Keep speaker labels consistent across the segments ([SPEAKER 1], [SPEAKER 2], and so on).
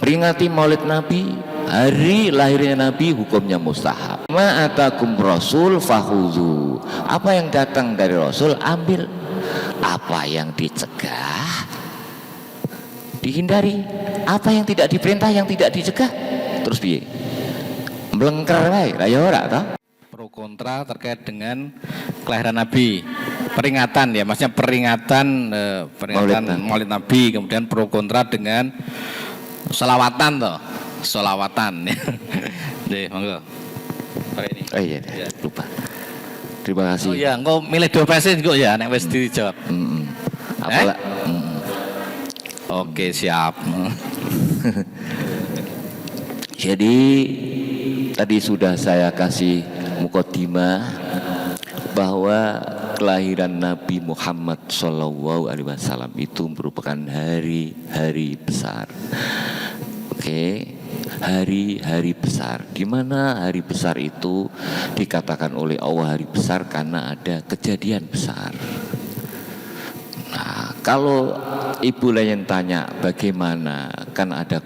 [SPEAKER 1] memperingati Maulid Nabi, hari lahirnya Nabi, hukumnya mustahab. Ma atakum rasul fakhudhu, apa yang datang dari Rasul ambil, apa yang dicegah dihindari, apa yang tidak diperintah, yang tidak dicegah terus piye? Mlengker wae, ra ya ora ta?
[SPEAKER 2] Pro kontra terkait dengan kelahiran Nabi, peringatan ya, maksudnya peringatan Maulid Nabi, kemudian pro kontra dengan selawatan toh, selawatan. Nih, monggo. Ini.
[SPEAKER 1] Oh iya, ya. Lupa. Terima kasih.
[SPEAKER 2] Oh iya, engko milih 2 persen kok ya, nek wis dijawab.
[SPEAKER 1] Apalah.
[SPEAKER 2] Oke, siap.
[SPEAKER 1] Jadi tadi sudah saya kasih mukadimah bahwa kelahiran Nabi Muhammad SAW itu merupakan hari-hari besar. Oke, hari-hari besar. Di mana hari besar itu dikatakan oleh Allah hari besar karena ada kejadian besar. Nah, kalau ibu lain tanya bagaimana, kan ada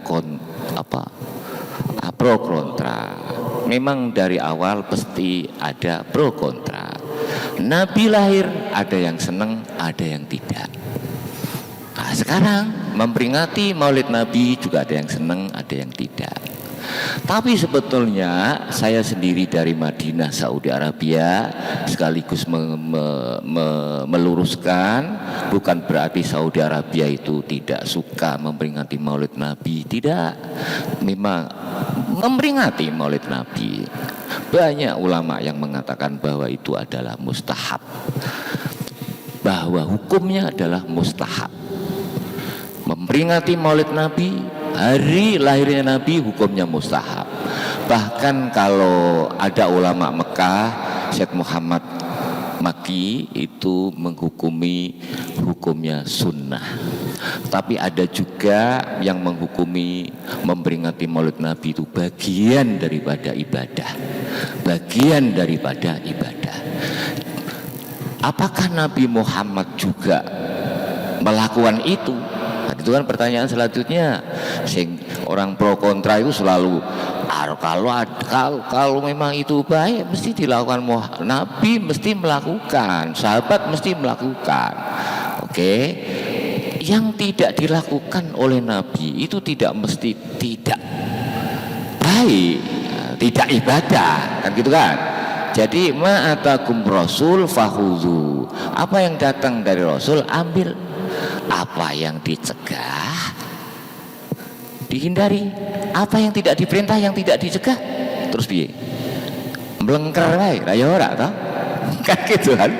[SPEAKER 1] pro kontra. Memang dari awal pasti ada pro kontra. Nabi lahir, ada yang senang, ada yang tidak. Nah, sekarang memperingati Maulid Nabi juga ada yang senang, ada yang tidak. Tapi sebetulnya saya sendiri dari Madinah, Saudi Arabia, sekaligus meluruskan, bukan berarti Saudi Arabia itu tidak suka memperingati Maulid Nabi, tidak. Memang memperingati Maulid Nabi. Banyak ulama yang mengatakan bahwa itu adalah mustahab, bahwa hukumnya adalah mustahab. Memperingati Maulid Nabi, hari lahirnya Nabi, hukumnya mustahab. Bahkan kalau ada ulama Mekah, Syekh Muhammad Maki itu menghukumi hukumnya sunnah. Tapi ada juga yang menghukumi memperingati Maulid Nabi itu bagian daripada ibadah. Bagian daripada ibadah. Apakah Nabi Muhammad juga melakukan itu? Nah, itu kan pertanyaan selanjutnya. Orang pro kontra itu selalu kalau memang itu baik mesti dilakukan, Nabi mesti melakukan, sahabat mesti melakukan. Oke. Yang tidak dilakukan oleh Nabi itu tidak mesti tidak baik, tidak ibadah, kan gitu kan? Jadi ma atakum rasul fakhudhu, apa yang datang dari Rasul ambil, apa yang dicegah dihindari, apa yang tidak diperintah, yang tidak dicegah terus piye? Mlengker wae, ra ya ora ta? Kan gitu kan?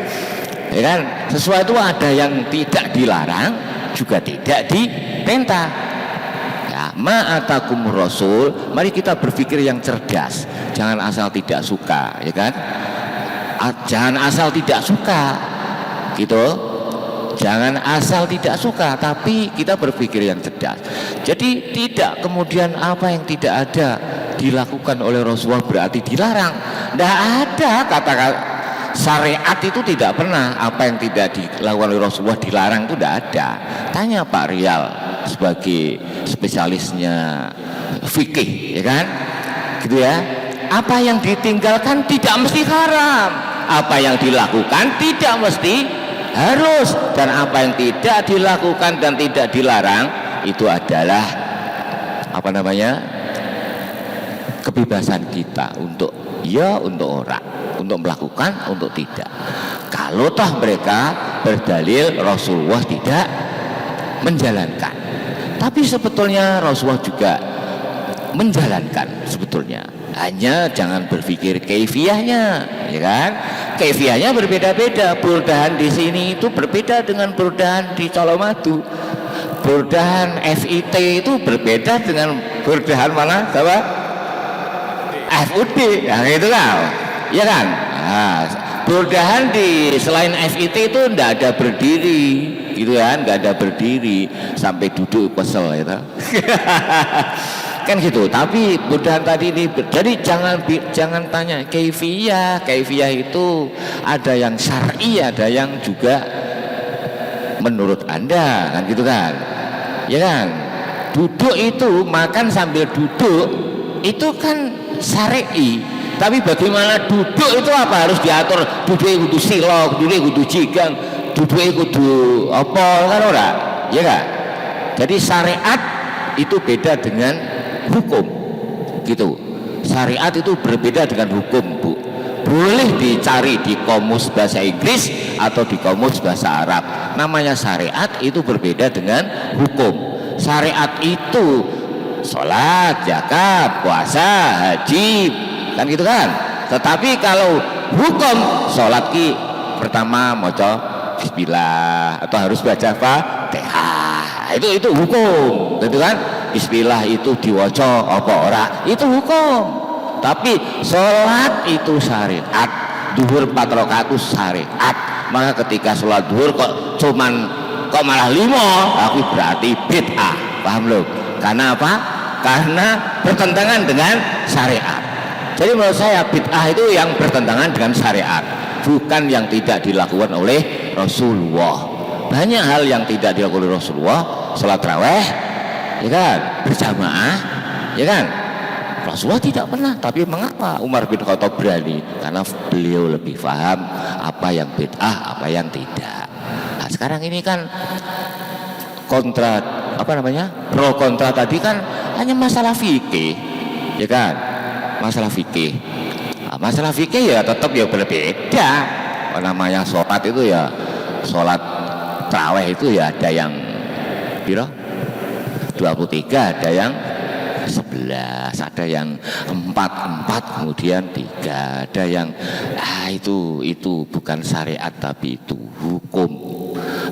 [SPEAKER 1] Ya kan, sesuatu ada yang tidak dilarang juga tidak diperintah. Ya, ma atakum rasul, mari kita berpikir yang cerdas, jangan asal tidak suka, ya kan? Jangan asal tidak suka, gitu. Jangan asal tidak suka, tapi kita berpikir yang cerdas. Jadi tidak kemudian apa yang tidak ada dilakukan oleh Rasulullah berarti dilarang. Tidak ada kata syariat itu, tidak pernah apa yang tidak dilakukan oleh Rasulullah dilarang, itu tidak ada. Tanya Pak Rial sebagai spesialisnya fikih, ya kan? Gitu ya. Apa yang ditinggalkan tidak mesti haram, apa yang dilakukan tidak mesti harus, dan apa yang tidak dilakukan dan tidak dilarang itu adalah apa namanya, kebebasan kita untuk ya, untuk orang, untuk melakukan, untuk tidak. Kalau toh mereka berdalil Rasulullah tidak menjalankan, tapi sebetulnya Rasulullah juga menjalankan sebetulnya. Hanya jangan berpikir kaifiyahnya, ya kan? Kaifiyahnya berbeda-beda. Burdahan di sini itu berbeda dengan burdahan di Colomadu. Burdahan FIT itu berbeda dengan burdahan mana? Apa? FUD. Nah, itu kan, ya kan? Nah, burdahan di selain FIT itu tidak ada berdiri, gitu kan? Nggak ada berdiri, sampai duduk kesel, gitu. Kan gitu. Tapi burdahan tadi ini, jadi jangan tanya kaifiyah. Kaifiyah itu ada yang syar'i, ada yang juga menurut Anda, kan gitu kan, ya kan? duduk itu, makan sambil duduk itu kan syar'i. Tapi bagaimana duduk itu apa harus diatur, duduk kudu sila, duduk kudu jigang, duduk kudu apa kan ora? Ya kan? Jadi syariat itu beda dengan hukum. Gitu. Syariat itu berbeda dengan hukum, Bu. Boleh dicari di kamus bahasa Inggris atau di kamus bahasa Arab. Namanya syariat itu berbeda dengan hukum. Syariat itu sholat, zakat, puasa, haji, kan gitu kan. Tetapi kalau hukum, sholat ki pertama maca bismillah atau harus baca Fatihah. Itu hukum, gitu kan. Bismillah itu diwaca apa ora, itu hukum. Tapi sholat itu syariat, duhur 4 rakaat itu syariat. Maka ketika sholat duhur kok malah 5, tapi berarti bid'ah, paham lo? Karena apa? Karena bertentangan dengan syariat. Jadi menurut saya bid'ah itu yang bertentangan dengan syariat, bukan yang tidak dilakukan oleh Rasulullah. Banyak hal yang tidak dilakukan oleh Rasulullah, sholat tarawih, ya kan, berjamaah, ya kan. Rasulullah tidak pernah, tapi mengapa Umar bin Khattab berani? Karena beliau lebih paham apa yang bid'ah, apa yang tidak. Nah, sekarang ini kan kontra, pro kontra tadi kan hanya masalah fikih, ya kan, masalah fikih. Nah, masalah fikih ya tetap ya berbeda. Namanya sholat itu ya, sholat tarawih itu ya ada yang 23, ada yang 11, ada yang 4, kemudian 3, ada yang itu bukan syariat tapi itu hukum.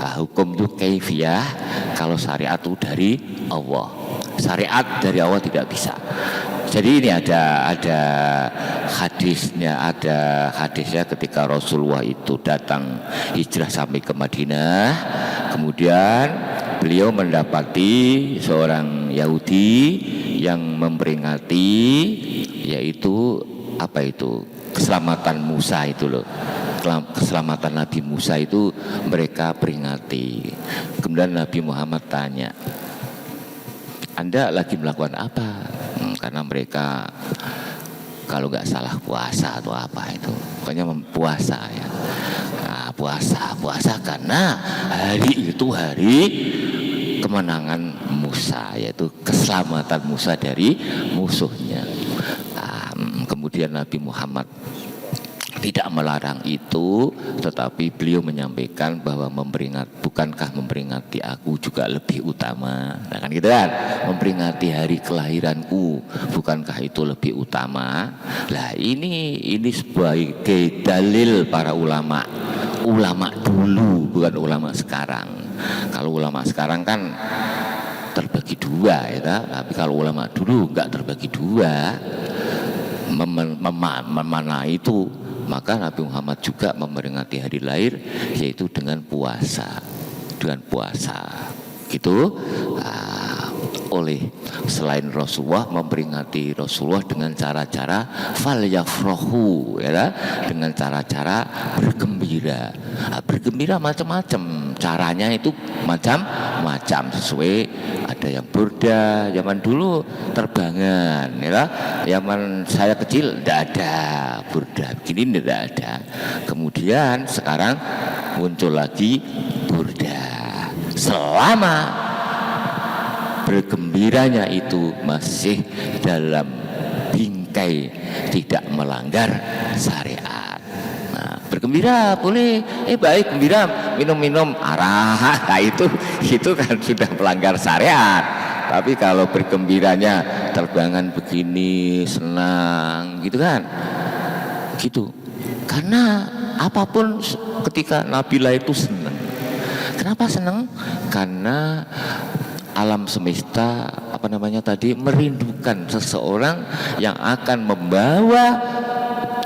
[SPEAKER 1] Hukum itu kaifiyah, kalau syariat itu dari Allah. Syariat dari Allah tidak bisa. Jadi ini ada hadisnya ketika Rasulullah itu datang hijrah sampai ke Madinah, kemudian beliau mendapati seorang Yahudi yang memperingati, yaitu keselamatan Musa itu loh, keselamatan Nabi Musa itu mereka peringati. Kemudian Nabi Muhammad tanya, Anda lagi melakukan apa? Karena mereka kalau nggak salah puasa atau apa itu, pokoknya puasa ya. Nah, puasa karena hari itu hari kemenangan Musa, yaitu keselamatan Musa dari musuhnya. Kemudian Nabi Muhammad tidak melarang itu, tetapi beliau menyampaikan bahwa bukankah memperingati aku juga lebih utama? Nah kan gitu kan, memperingati hari kelahiranku, bukankah itu lebih utama? Lah ini sebagai dalil para ulama dulu, bukan ulama sekarang. Kalau ulama sekarang kan terbagi dua ya, tapi kalau ulama dulu enggak terbagi dua. Memana itu, maka Nabi Muhammad juga memperingati hari lahir yaitu dengan puasa gitu. Oleh selain Rasulullah, memperingati Rasulullah dengan cara-cara falyafrahu ya, dengan cara-cara bergembira. Bergembira macam-macam, caranya itu macam-macam, sesuai. Ada yang burda, zaman dulu terbangan ya. Zaman saya kecil tidak ada burda begini, tidak ada. Kemudian sekarang muncul lagi burda. Selama bergembiranya itu masih dalam bingkai tidak melanggar syariat. Nah, bergembira boleh, baik gembira, minum arak, nah itu kan sudah melanggar syariat. Tapi kalau bergembiranya terbangan begini, senang gitu kan, gitu. Karena apapun ketika Nabila itu senang. Kenapa senang? Karena alam semesta merindukan seseorang yang akan membawa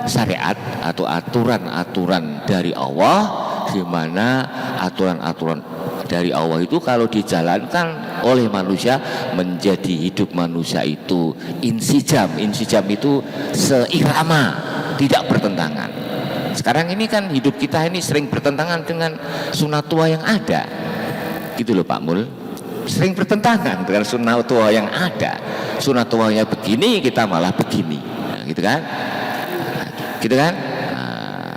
[SPEAKER 1] syariat atau aturan-aturan dari Allah, di mana aturan-aturan dari Allah itu kalau dijalankan oleh manusia menjadi hidup manusia itu insijam itu seirama, tidak bertentangan. Sekarang ini kan hidup kita ini sering bertentangan dengan sunatullah yang ada, gitu loh Pak Mul. sering bertentangan dengan sunnatullah yang ada. Sunnatullahnya begini, kita malah begini, nah, gitu kan? Gitu kan? Nah,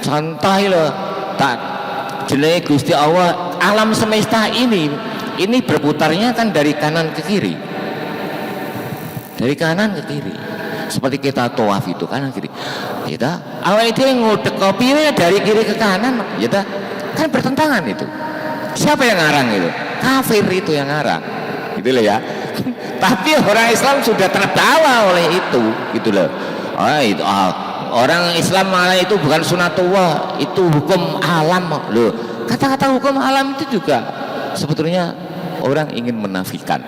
[SPEAKER 1] contoh lo, tak jenenge Gusti Allah, alam semesta ini berputarnya kan dari kanan ke kiri, dari kanan ke kiri. Seperti kita tawaf itu kanan kiri, kita awal itu ngudek kopinya dari kiri ke kanan, kita kan bertentangan itu. Siapa yang ngarang itu? Kafir itu yang ngarang, gitu loh ya. Tapi orang Islam sudah terbawa oleh itu, gitu loh. Orang Islam malah itu bukan sunatullah, itu hukum alam loh. Kata-kata hukum alam itu juga sebetulnya orang ingin menafikan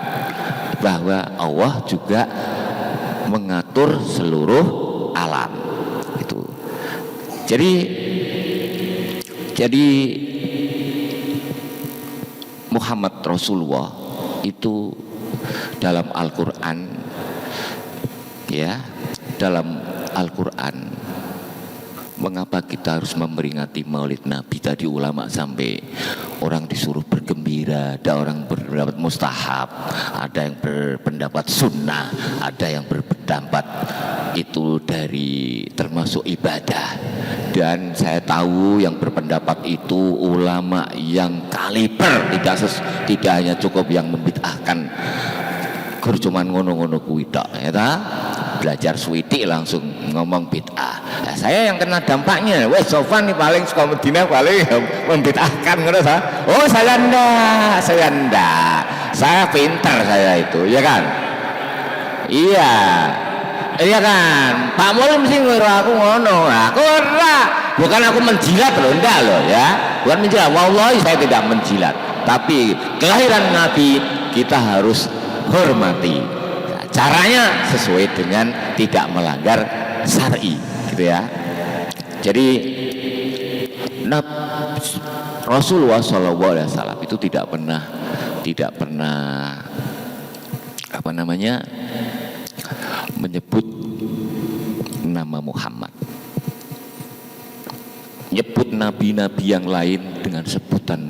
[SPEAKER 1] bahwa Allah juga mengatur seluruh alam itu. Jadi Muhammad Rasulullah itu dalam Al-Quran, ya, dalam Al-Quran, mengapa kita harus memperingati Maulid Nabi? Tadi ulama sampai orang disuruh bergembira, ada orang berpendapat mustahab, ada yang berpendapat sunnah, ada yang berpendapat itu dari termasuk ibadah. Dan saya tahu yang berpendapat itu ulama yang kaliber, tidak hanya cukup yang membid'ahkan gur cuman ngono-ngono kuwi tok, ya ta? Belajar suwidik langsung ngomong bid'ah. Nah, saya yang kena dampaknya, wes Sofan nih paling suka Medina paling membid'ahkan ngono ta. Oh, saya ndak. Saya pintar saya itu, ya kan? Iya kan, Pak Mul mesti ngiru aku ngono. Aku ora, bukan aku menjilat loh, enggak loh ya. Bukan menjilat, wallahi saya tidak menjilat. Tapi kelahiran Nabi kita harus hormati. Nah, caranya sesuai dengan tidak melanggar syar'i, gitu ya. Jadi Rasulullah SAW itu tidak pernah menyebut nama Muhammad, nyebut nabi-nabi yang lain dengan sebutan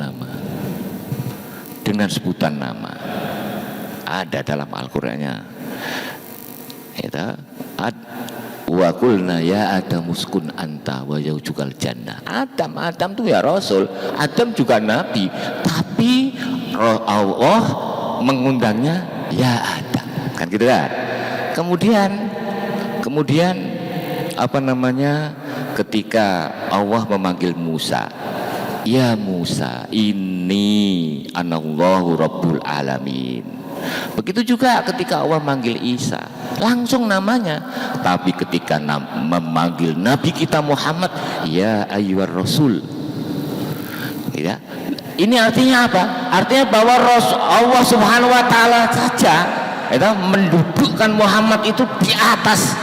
[SPEAKER 1] nama, ada dalam Al-Qur'annya. Wa qulna ya Adam uskun anta wa yaujukal jannah. Adam tuh ya Rasul, Adam juga nabi, tapi Allah mengundangnya ya Adam, kan gitu kan. Kemudian ketika Allah memanggil Musa, ya Musa ini anallahu rabbul alamin. Begitu juga ketika Allah manggil Isa, langsung namanya. Tapi ketika memanggil Nabi kita Muhammad, ya ayyuhar rasul, ya. Ini artinya apa? Artinya bahwa Allah Subhanahu wa taala saja itu mendudukkan Muhammad itu di atas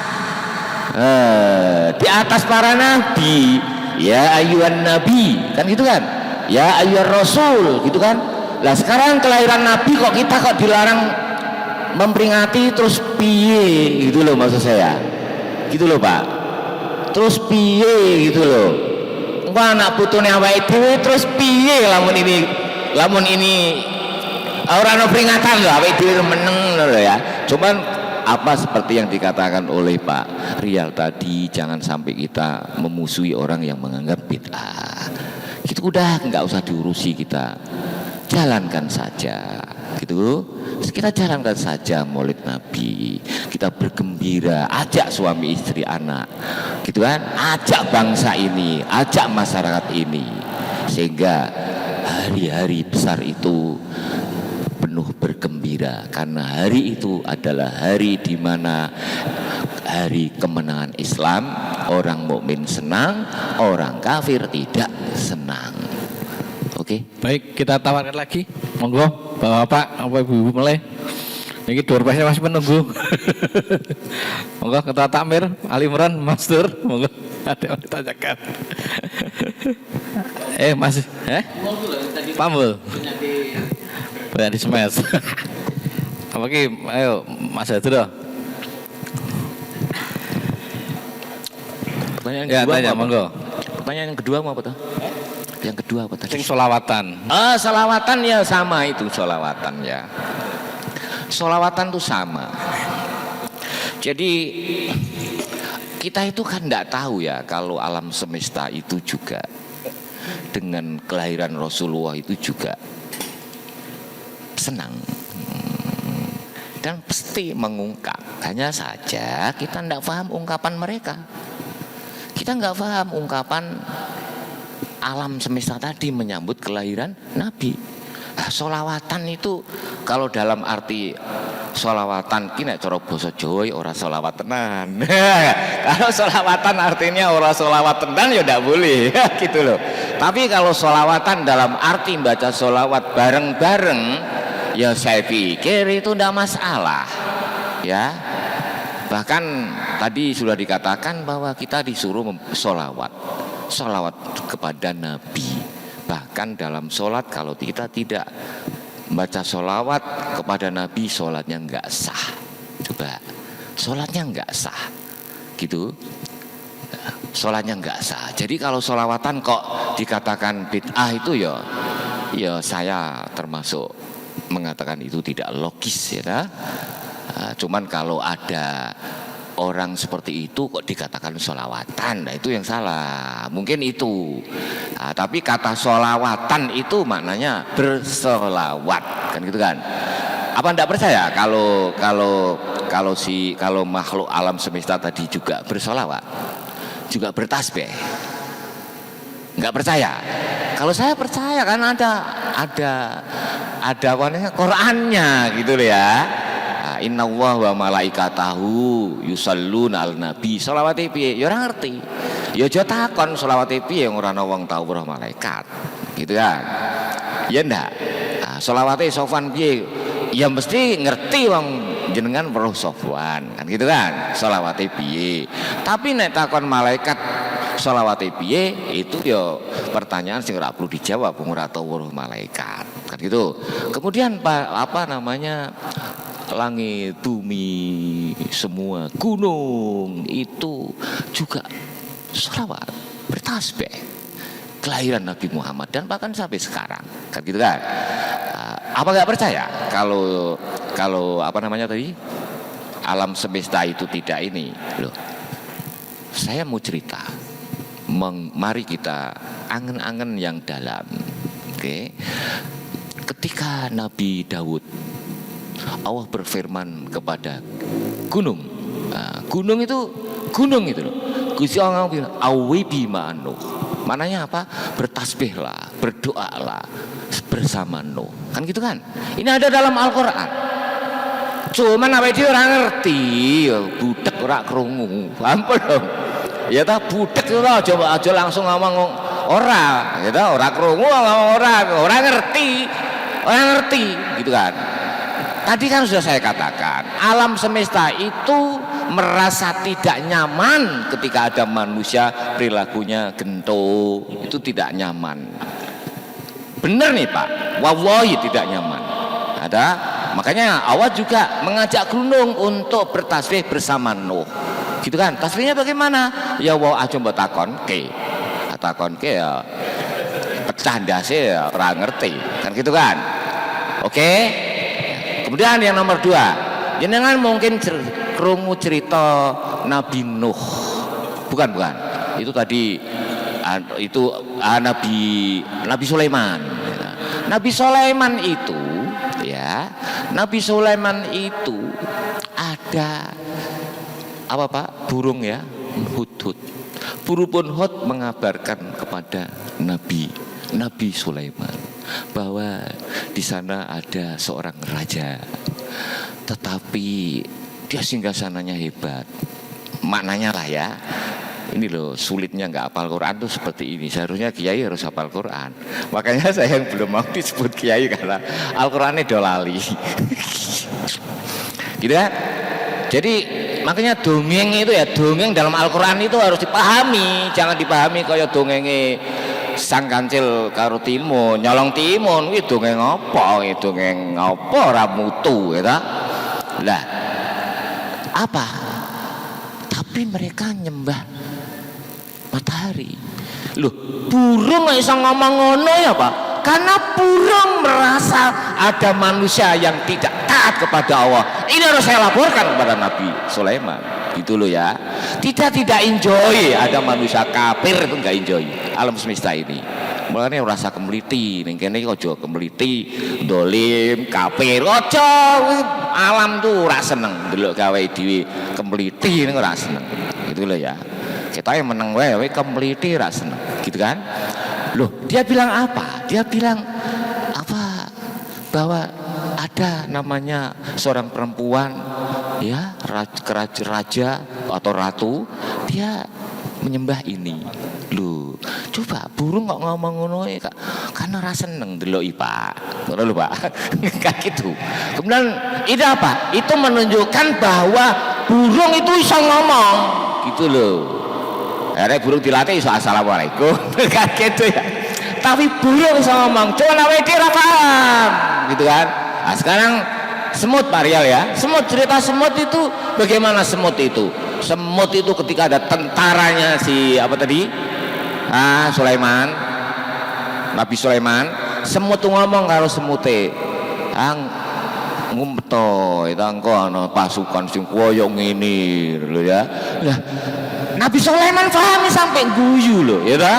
[SPEAKER 1] para nabi. Ya ayyuhan nabi, kan gitu kan? Ya ayyuhar rasul, gitu kan? Lah sekarang kelahiran Nabi kita dilarang memperingati, terus piye gitu loh maksud saya. Gitu loh Pak. Terus piye gitu loh. Engko anak putune awake dhewe terus piye lamun ini ora ono peringatan lho awake dhewe meneng lho ya. Cuman apa seperti yang dikatakan oleh Pak Rial tadi, jangan sampai kita memusuhi orang yang menganggap bid'ah. Itu udah nggak usah diurusi, kita jalankan saja gitu. Kita jalankan saja Maulid Nabi, kita bergembira, ajak suami istri anak gitu kan, ajak bangsa ini, ajak masyarakat ini, sehingga hari-hari besar itu penuh bergembira, karena hari itu adalah hari di mana hari kemenangan Islam. Orang mukmin senang, orang kafir tidak senang. Oke.
[SPEAKER 2] Baik, kita tawarkan lagi. Monggo, Bapak, Ibu mulai. Ini door-prize masih menunggu. Monggo, Ketua Takmir, Ali Imran, Mas Dur. Monggo, ada yang ditanyakan. Masih, Pamul. Banyak di smash. Apa ki? Ayo, Mas Dur.
[SPEAKER 1] Pertanyaan
[SPEAKER 2] ya,
[SPEAKER 1] kedua
[SPEAKER 2] tanya, monggo.
[SPEAKER 1] Pertanyaan yang kedua mau apa tuh? Yang kedua apa tadi?
[SPEAKER 2] Sing solawatan.
[SPEAKER 1] Solawatan ya sama itu solawatan ya. Solawatan itu sama. Jadi kita itu kan tidak tahu ya kalau alam semesta itu juga dengan kelahiran Rasulullah itu juga senang dan pasti mengungkap. Hanya saja kita tidak paham ungkapan mereka. Kita nggak paham ungkapan alam semesta tadi menyambut kelahiran Nabi. Solawatan itu kalau dalam arti solawatan kini cara basa Jawa ora solawat tenan. Kalau solawatan artinya ora solawat tenan ya ndak boleh gitu loh. Tapi kalau solawatan dalam arti baca solawat bareng-bareng ya saya pikir itu ndak masalah ya. Bahkan tadi sudah dikatakan bahwa kita disuruh solawat kepada Nabi. Bahkan dalam sholat kalau kita tidak baca sholawat kepada Nabi, sholatnya nggak sah. Coba, sholatnya nggak sah, gitu. Sholatnya nggak sah. Jadi kalau sholawatan kok dikatakan bid'ah itu ya saya termasuk mengatakan itu tidak logis ya. Cuman kalau ada orang seperti itu kok dikatakan sholawatan, nah itu yang salah. Mungkin itu. Tapi kata sholawatan itu maknanya bersolawat, kan gitu kan? Apa ndak percaya kalau makhluk alam semesta tadi juga bersolawat, juga bertasbih? Nggak percaya? Kalau saya percaya kan ada Qur'annya gitu loh ya. Inna wa malaikatahu yusalluna al nabi. Sholawate piye? Ya ora ngerti. Ya aja takon sholawate piye ora ana wong tau weruh malaikat. Gitu kan. Ya ndak. Sholawate Sofwan piye? Ya mesti ngerti wong jenengan weruh Sofwan kan gitu kan. Sholawate piye? Tapi nek takon malaikat sholawate piye itu ya pertanyaan sing ora perlu dijawab wong ora tau weruh malaikat. Kan gitu. Kemudian apa namanya? Langit, bumi, semua gunung itu juga sholawat, bertasbih kelahiran Nabi Muhammad dan bahkan sampai sekarang, kan gitu kan? Apa nggak percaya kalau apa namanya tadi alam semesta itu tidak ini loh? Saya mau cerita, mari kita angen-angen yang dalam, oke? Ketika Nabi Daud Allah berfirman kepada gunung. Gunung itu loh. Gusti Allah bilang awi bima Nuh. Mananya apa? Bertasbihlah, berdoalah bersama Nuh. Kan gitu kan? Ini ada dalam Al-Qur'an. Cuman apa dia orang ngerti, budak ora krungu. Paham belum? Ya ta budak itu coba aja langsung ngomong ora, ya ta ora krungu ngomong ora ngerti. Orang ngerti gitu kan. Tadi kan sudah saya katakan, alam semesta itu merasa tidak nyaman ketika ada manusia perilakunya gento, itu tidak nyaman. Benar nih Pak, wallahi tidak nyaman. Makanya Allah juga mengajak gunung untuk bertasbih bersama Nuh. Gitu kan? Tasbihnya bagaimana? Ya Allah aja mbok takon ke ya pecah ndase ya ora ngerti. Kan gitu kan? Oke? Kemudian yang nomor 2, jenengan mungkin krungu cerita Nabi Nuh, bukan? Itu tadi itu Nabi Sulaiman. Nabi Sulaiman itu, ya, Nabi Sulaiman itu ada apa Pak? Burung ya, hudhud. Burung hud mengabarkan kepada Nabi Sulaiman bahwa di sana ada seorang raja, tetapi dia singgasananya hebat. Maknanya lah ya, ini loh sulitnya nggak hafal Quran tuh seperti ini. Seharusnya kiai harus hafal Quran. Makanya saya yang belum mau disebut kiai karena Al-Qurannya dolali. Gitu kan? Jadi makanya dongeng itu ya, dongeng dalam Al-Quran itu harus dipahami, jangan dipahami kayak dongenge sang kancil karo timun, nyolong timun, itu dongeng apa? Itu dongeng apa ora mutu ya ta? Lah, apa? Tapi mereka nyembah matahari, Loh, burung kok iso ngomong ngono ya Pak? Karena burung merasa ada manusia yang tidak taat kepada Allah. Ini harus saya laporkan kepada Nabi Sulaiman. Gitu loh ya. Tidak enjoy ada manusia kafir itu enggak enjoy alam semesta ini. Mulane rasa kemliti ning kene aja kemliti, dolim, kafir. Aja alam tuh ora seneng ndelok gawe dhewe kemliti ning ora seneng. Gitu loh ya. Kita yang meneng wae kemliti ora seneng. Gitu kan? Loh, dia bilang apa? Dia bilang apa? Bahwa ada namanya seorang perempuan ya, raja atau ratu, dia menyembah ini. Loh, coba burung kok ngomong ngono ya Kak? Karena rasa seneng deloki Pak. Ngono lho Pak. Kayak gitu. Kemudian itu apa? Itu menunjukkan bahwa burung itu bisa ngomong. Gitu loh. Akhirnya burung dilatih iso assalamualaikum kayak gitu ya. Tapi burung iso ngomong, cuma awake dhewe ora paham, gitu kan. Nah, sekarang semut Pak Rial ya. Semut, cerita semut itu bagaimana semut itu? Semut itu ketika ada tentaranya si apa tadi? Sulaiman. Nabi Sulaiman, semut tuh ngomong karo semute. Ngumpeto itu engko ana pasukan sing koyo ngene lho ya. Lah Nabi Sulaiman paham sampai guyu loh, ya toh?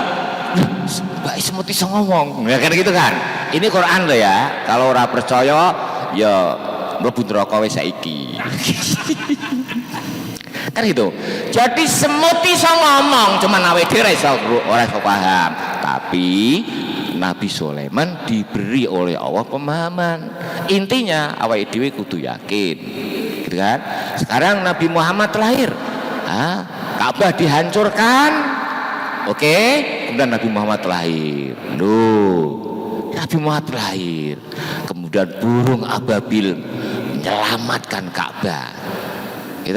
[SPEAKER 1] Mbak semut iso ngomong, ya kan gitu kan? Ini Quran loh ya. Kalau ora percaya, ya mlebu neraka wis saiki. Kan gitu. Jadi semut iso ngomong, cuman awake dhewe ora iso paham. Tapi Nabi Sulaiman diberi oleh Allah pemahaman. Intinya awake dhewe kudu yakin. Gitu kan? Sekarang Nabi Muhammad lahir. Ka'bah dihancurkan, oke, kemudian Nabi Muhammad lahir. Nabi Muhammad lahir, kemudian burung ababil menyelamatkan Ka'bah. Gitu?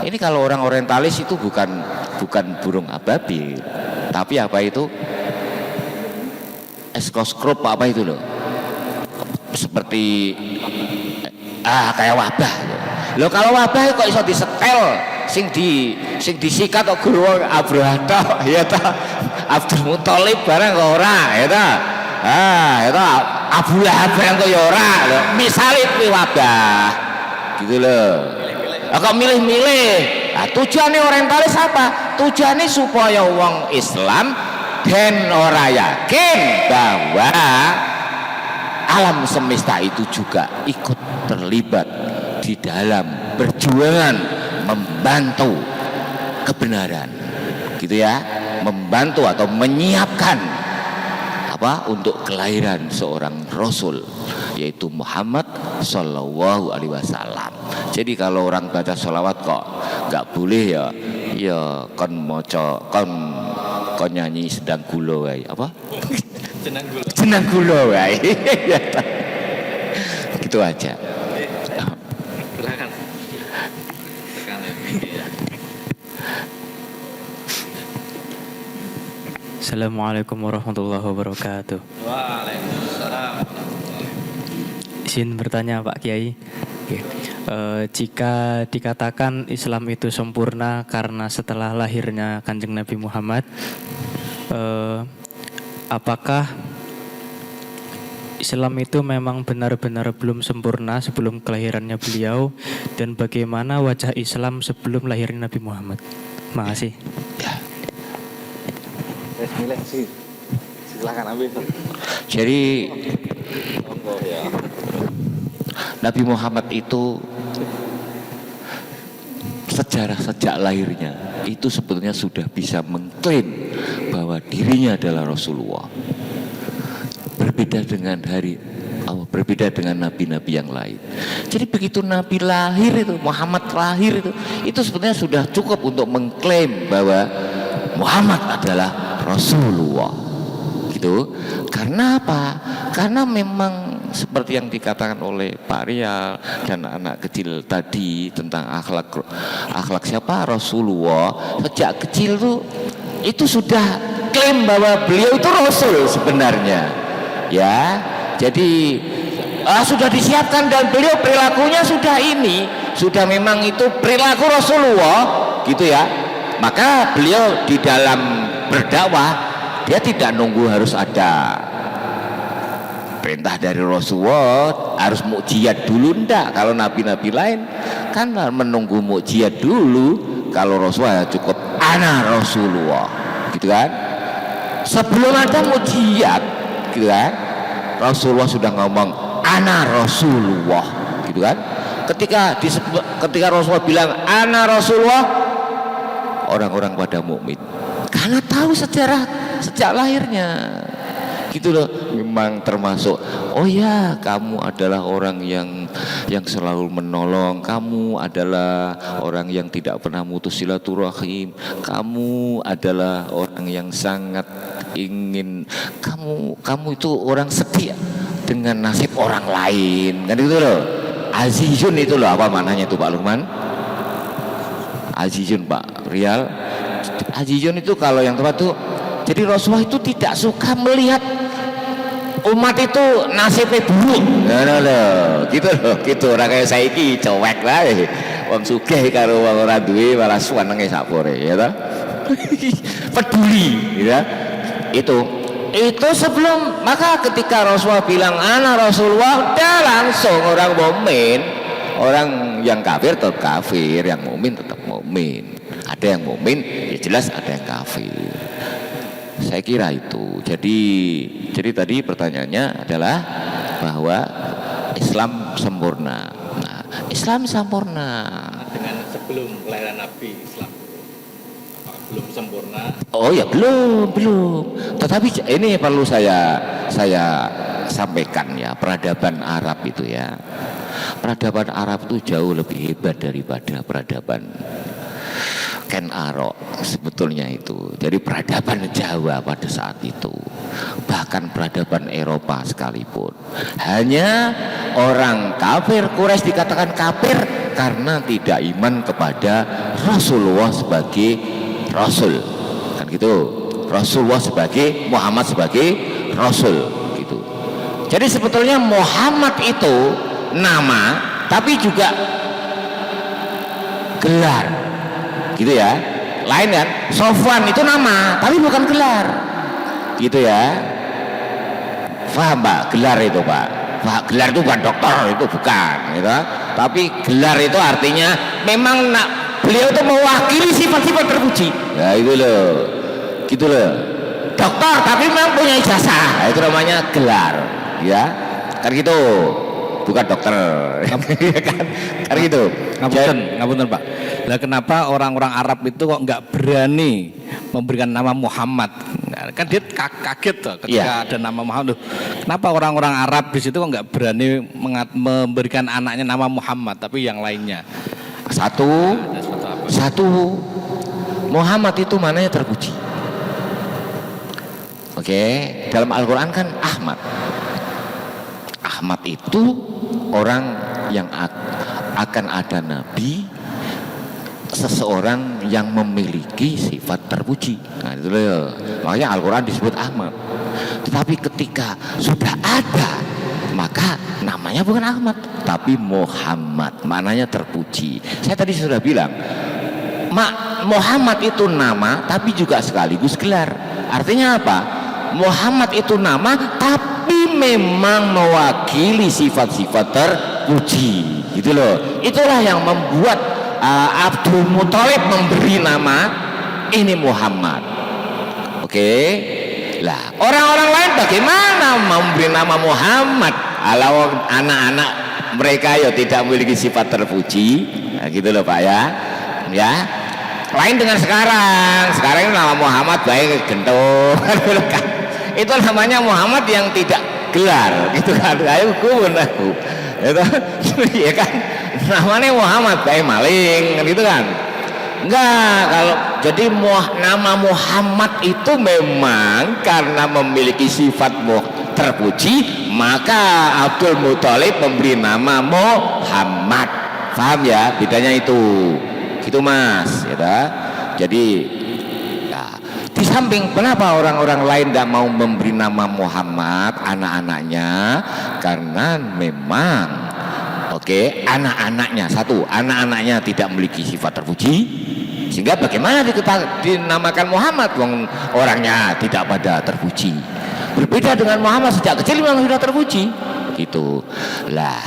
[SPEAKER 1] Ini kalau orang orientalis itu bukan burung ababil, tapi apa itu? Eskoskop apa itu loh? Seperti kayak wabah. Loh kalau wabah kok iso disetel? Sing disikat kok guru Abraha ya ta Abdul Muthalib barang kok ora ya ta ya ta Abu Lahab barang kok ya ora lho misale kuwi wabah gitu lho kok milih-milih. Tujuannya orientalis apa? Tujuannya supaya wong Islam dan ora yakin bahwa alam semesta itu juga ikut terlibat di dalam perjuangan membantu kebenaran, gitu ya, membantu atau menyiapkan apa untuk kelahiran seorang Rasul, yaitu Muhammad Sallallahu Alaihi Wasallam. Jadi kalau orang baca sholawat kok nggak boleh ya kon moco kon nyanyi sedang gulo wae apa? Jenang gulo wae. Gitu aja.
[SPEAKER 3] Assalamualaikum warahmatullahi wabarakatuh.
[SPEAKER 2] Waalaikumsalam.
[SPEAKER 3] Izin bertanya Pak Kiai. Jika dikatakan Islam itu sempurna karena setelah lahirnya Kanjeng Nabi Muhammad, apakah Islam itu memang benar-benar belum sempurna sebelum kelahirannya beliau, dan bagaimana wajah Islam sebelum lahirnya Nabi Muhammad? Makasih.
[SPEAKER 2] Silakan ambil.
[SPEAKER 1] Jadi Nabi Muhammad itu sejarah sejak lahirnya itu sebetulnya sudah bisa mengklaim bahwa dirinya adalah Rasulullah. Berbeda dengan nabi-nabi yang lain. Jadi begitu Nabi lahir itu, Muhammad lahir itu sebetulnya sudah cukup untuk mengklaim bahwa Muhammad adalah Rasulullah, gitu. Karena apa? Karena memang seperti yang dikatakan oleh Pak Rial dan anak kecil tadi tentang akhlak siapa? Rasulullah. Sejak kecil itu sudah klaim bahwa beliau itu Rasul sebenarnya, ya. Jadi sudah disiapkan dan beliau perilakunya sudah memang itu perilaku Rasulullah, gitu ya. maka beliau di dalam berdakwah dia tidak nunggu harus ada perintah dari Rasulullah, harus mukjizat dulu, ndak. Kalau nabi-nabi lain kan menunggu mukjizat dulu. Kalau Rasulullah cukup ana Rasulullah, gitu kan. Sebelum ada mukjizat, gitu kan, Rasulullah sudah ngomong ana Rasulullah, gitu kan. Ketika Rasulullah bilang ana Rasulullah, orang-orang pada mukmin karena tahu sejarah sejak lahirnya, gitu loh. Memang termasuk, oh ya, kamu adalah orang yang selalu menolong, kamu adalah orang yang tidak pernah mutus silaturahim, kamu adalah orang yang sangat ingin, kamu itu orang setia dengan nasib orang lain, kan gitu loh. Azizun itu loh, apa maknanya itu Pak Lukman? Azizun Pak Rial. Azizun itu kalau yang tepat tuh, jadi Rasulullah itu tidak suka melihat umat itu nasibnya buruk. Gitu orang kayak saiki cowek lah, wong sugih karo wong ora duwe malah suwenenge sapore, ya toh. Peduli, ya. Itu sebelum, maka ketika Rasulullah bilang ana Rasulullah, udah langsung orang mukmin, orang yang kafir tetap kafir, yang mukmin tetap mukmin. Ada yang mukmin, ya jelas ada yang kafir. Saya kira itu. Jadi tadi pertanyaannya adalah bahwa Islam sempurna. Nah, Islam sempurna.
[SPEAKER 2] Dengan sebelum kelahiran Nabi, Islam apakah belum sempurna?
[SPEAKER 1] Oh ya belum. Tetapi ini perlu saya sampaikan ya, peradaban Arab itu ya. Peradaban Arab itu jauh lebih hebat daripada peradaban Ken Arok sebetulnya itu. Jadi peradaban Jawa pada saat itu, bahkan peradaban Eropa sekalipun, hanya orang kafir Quraisy dikatakan kafir karena tidak iman kepada Rasulullah sebagai Rasul, kan gitu. Rasulullah sebagai, Muhammad sebagai Rasul, gitu. Jadi sebetulnya Muhammad itu nama, tapi juga gelar, gitu ya. Lain kan, Sofwan itu nama tapi bukan gelar, gitu ya. Paham Pak? Gelar itu Pak, gelar itu bukan dokter, itu bukan, gitu. Tapi gelar itu artinya memang beliau itu mewakili sifat-sifat terpuji, ya itu loh, gitu loh. Dokter tapi memang punya ijazah, itu namanya gelar, ya kan gitu, bukan dokter. kan gitu.
[SPEAKER 2] Ngapunten Pak. Lah kenapa orang-orang Arab itu kok nggak berani memberikan nama Muhammad? Kan dia kaget tuh ketika ada nama Muhammad. Kenapa orang-orang Arab di situ kok nggak berani memberikan anaknya nama Muhammad, tapi yang lainnya? Satu, Muhammad itu mananya terpuji. Oke, dalam Al-Quran kan Ahmad. Ahmad itu orang yang akan ada nabi, seseorang yang memiliki sifat terpuji. Nah itu loh, makanya Al-Quran disebut Ahmad. Tetapi ketika sudah ada, maka namanya bukan Ahmad tapi Muhammad, maknanya terpuji. Saya tadi sudah bilang, Muhammad itu nama tapi juga sekaligus gelar. Artinya apa? Muhammad itu nama tapi memang mewakili sifat-sifat terpuji, gitu loh. Itulah yang membuat Abdul Muthalib memberi nama ini Muhammad. Oke. Lah, orang-orang lain bagaimana memberi nama Muhammad? Kalau anak-anak mereka ya tidak memiliki sifat terpuji, nah, gitu loh Pak ya. Ya. Lain dengan sekarang ini nama Muhammad baik gentong. Itu namanya Muhammad yang tidak gelar, gitu kan. Ayo kubun aku. Itu ya kan. Namanya Muhammad baik maling, kan gitu kan. Enggak, kalau jadi nama Muhammad itu memang karena memiliki sifat terpuji, maka Abdul Muthalib memberi nama Muhammad. Paham ya? Bedanya itu. Gitu Mas, ya. Jadi ya, di samping kenapa orang-orang lain tidak mau memberi nama Muhammad anak-anaknya, karena memang anak-anaknya tidak memiliki sifat terpuji.
[SPEAKER 1] Sehingga bagaimana dinamakan Muhammad wong orangnya tidak pada terpuji. Berbeda dengan Muhammad sejak kecil memang sudah terpuji gitu. Lah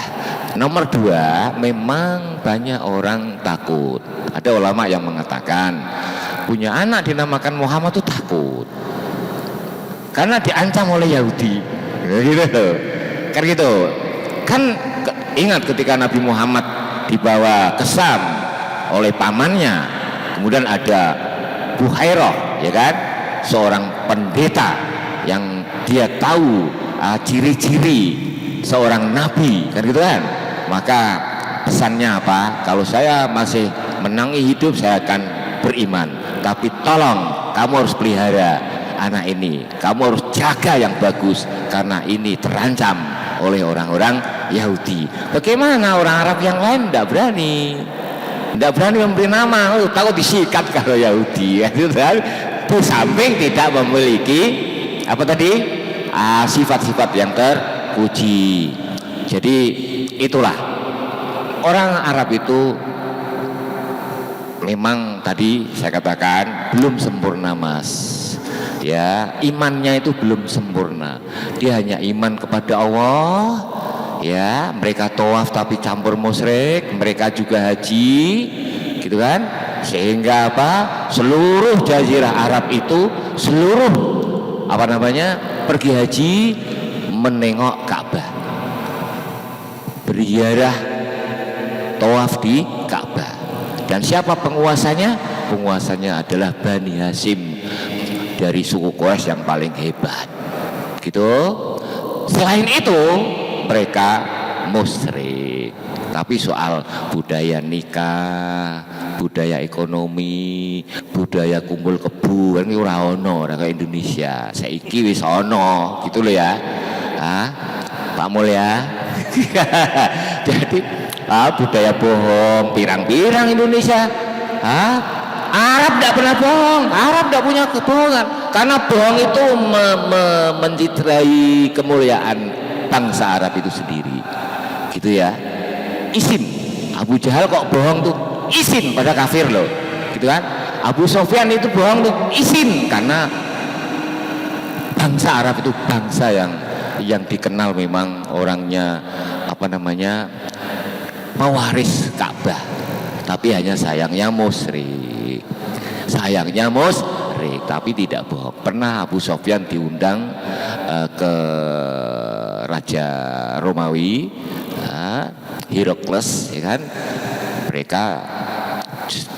[SPEAKER 1] nomor dua, memang banyak orang takut. Ada ulama yang mengatakan punya anak dinamakan Muhammad itu takut karena diancam oleh Yahudi gitu. Kan gitu kan, ingat ketika Nabi Muhammad dibawa ke Sam oleh pamannya, kemudian ada Buhairah, ya kan, seorang pendeta yang dia tahu ciri-ciri seorang nabi, kan gitu kan. Maka pesannya apa? Kalau saya masih menangi hidup saya akan beriman, tapi tolong kamu harus pelihara anak ini, kamu harus jaga yang bagus karena ini terancam oleh orang-orang Yahudi. Bagaimana orang Arab yang lain tidak berani memberi nama, takut disikat kalau Yahudi, itu kan. Di samping tidak memiliki apa tadi sifat-sifat yang terpuji. Jadi itulah orang Arab itu memang tadi saya katakan belum sempurna, Mas. Ya, imannya itu belum sempurna. Dia hanya iman kepada Allah. Ya, mereka tawaf tapi campur musyrik, mereka juga haji, gitu kan? Sehingga apa? Seluruh jazirah Arab itu pergi haji menengok Ka'bah, berziarah, tawaf di Ka'bah. Dan siapa penguasanya? Penguasanya adalah Bani Hasyim, dari suku Quraisy yang paling hebat, gitu. Selain itu mereka musyrik. Tapi soal budaya nikah, budaya ekonomi, budaya kumpul kebo kan ora ono kayak Indonesia. Saiki wis ono, gitu loh ya. Pak Mul ya. Jadi budaya bohong pirang-pirang Indonesia. Arab tidak pernah bohong, Arab tidak punya kebohongan, karena bohong itu mencitrai kemuliaan bangsa Arab itu sendiri, gitu ya. Isin, Abu Jahal kok bohong tuh isin pada kafir loh, gitu kan. Abu Sofyan itu bohong tuh isin karena bangsa Arab itu bangsa yang dikenal memang orangnya mewaris Ka'bah, tapi hanya sayangnya musyrik. Tapi tidak bohong. Pernah Abu Sofyan diundang ke Raja Romawi, Herakles, ya kan. Mereka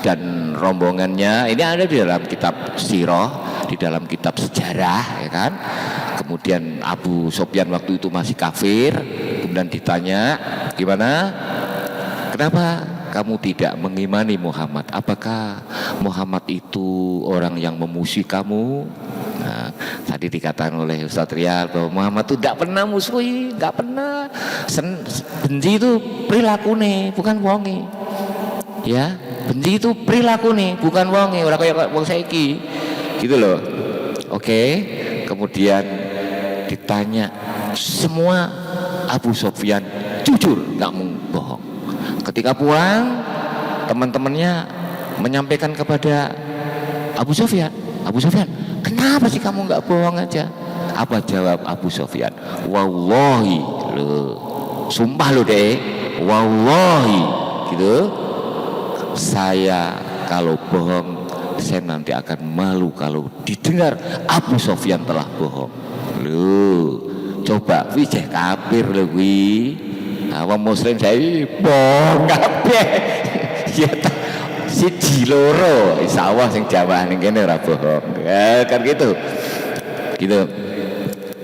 [SPEAKER 1] dan rombongannya ini ada di dalam kitab sirah, di dalam kitab sejarah, ya kan. Kemudian Abu Sofyan waktu itu masih kafir, kemudian ditanya, gimana? Kenapa kamu tidak mengimani Muhammad? Apakah Muhammad itu orang yang memusuhi kamu? Nah, tadi dikatakan oleh Ustadz Riyad bahwa Muhammad itu tidak pernah musuhi, tidak pernah. Benci itu perilaku nih, bukan wonge. Ya, benci itu perilaku nih, bukan wonge. Orang kayak wong saiki, gitu loh. Oke. Kemudian ditanya, semua Abu Sofyan jujur, nggak mau bohong. Ketika pulang, teman-temannya menyampaikan kepada Abu Sofyan, kenapa sih kamu nggak bohong aja? Apa jawab Abu Sofyan? Wallahi, sumpah lo deh, wallahi, gitu. Saya kalau bohong, saya nanti akan malu kalau didengar Abu Sofyan telah bohong. Coba wijeh kafir lho wi. Wong muslim saya bohong kabeh. Ya siji loro insyaallah sing Jawa ning kene ora bohong. Ya kan gitu. Gitu.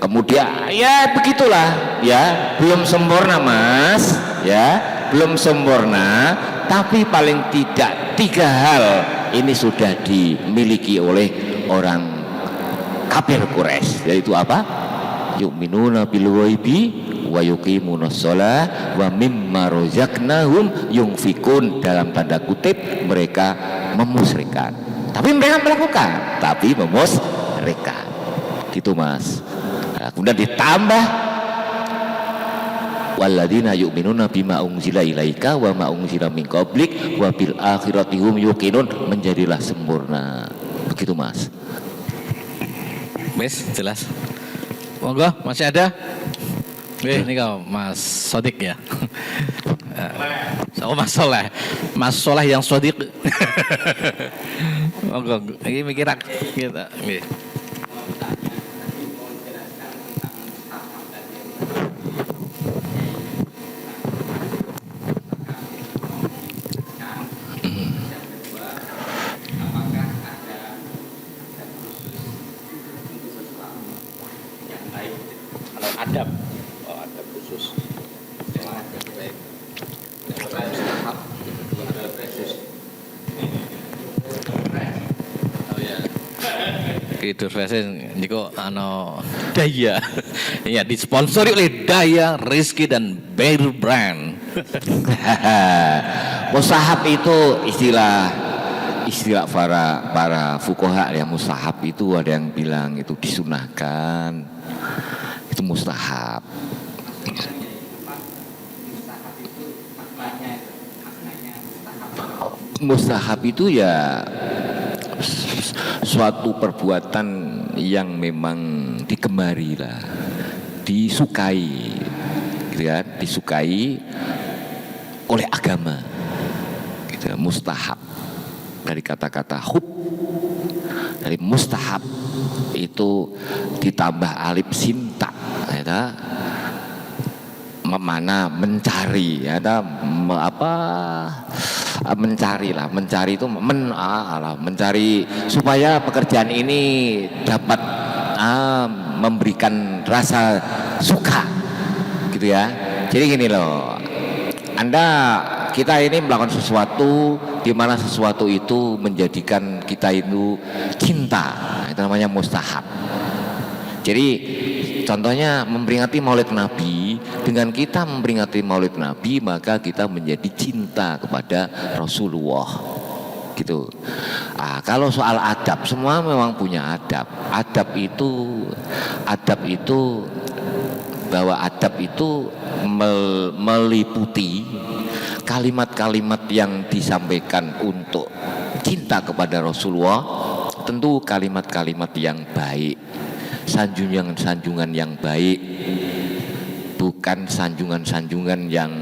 [SPEAKER 1] Kemudian ya begitulah ya, belum sempurna Mas, ya, belum sempurna, tapi paling tidak 3 hal ini sudah dimiliki oleh orang kafir Quraisy, yaitu apa? Yu'minuna bil ghaibi wa yuqimunas shalah wa mimma razaqnahum yunfikun, dalam tanda kutip mereka memusyrikan. Tapi mereka melakukan, tapi memusyrikan. Gitu Mas. Nah, kemudian ditambah walladzina yu'minuna bima unzila ilaika wa ma unzila min qablik wa bil akhirati hum yuqinun, menjadilah sempurna. Begitu Mas.
[SPEAKER 2] Wes jelas. Monggo masih ada? Ini kau Mas Sodik ya. Oh Mas Soleh. Mas Soleh yang Sodik. Monggo ini mikir kita. Nggih.
[SPEAKER 1] Adab, adab khusus.
[SPEAKER 2] Itu fashion niku Daya. Ya disponsori oleh Daya, Rizky dan Bear Brand.
[SPEAKER 1] Mustahab itu istilah para fuqaha ya. Mustahab itu ada yang bilang itu disunahkan. Itu mustahab. Mustahab itu ya suatu perbuatan yang memang digemari lah, disukai, gitu kan? Disukai oleh agama. Gitu, mustahab dari kata-kata hub, dari mustahab itu ditambah alif sinta, ya, mana mencari, ya, mencari itu mencari supaya pekerjaan ini dapat memberikan rasa suka, gitu ya. Jadi gini loh, kita ini melakukan sesuatu di mana sesuatu itu menjadikan kita itu cinta, itu namanya mustahab. Jadi contohnya memperingati Maulid Nabi, dengan kita memperingati Maulid Nabi maka kita menjadi cinta kepada Rasulullah, gitu. Kalau soal adab, semua memang punya adab. Adab itu bahwa adab itu meliputi kalimat-kalimat yang disampaikan untuk cinta kepada Rasulullah, tentu kalimat-kalimat yang baik, sanjungan-sanjungan yang baik, bukan sanjungan-sanjungan yang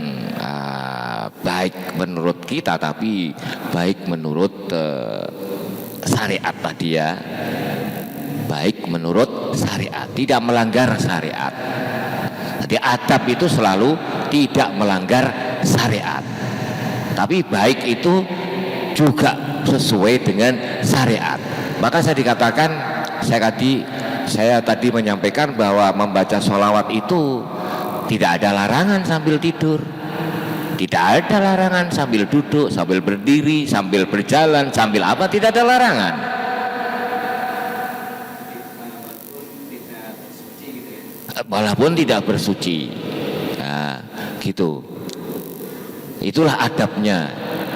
[SPEAKER 1] baik menurut kita, tapi baik menurut syariat tadi ya. Baik menurut syariat, tidak melanggar syariat. Jadi adab itu selalu tidak melanggar syariat, tapi baik itu juga sesuai dengan syariat. Maka saya tadi menyampaikan bahwa membaca sholawat itu tidak ada larangan sambil tidur, tidak ada larangan sambil duduk, sambil berdiri, sambil berjalan, sambil apa, tidak ada larangan. Walaupun tidak bersuci, nah, gitu. Itulah adabnya.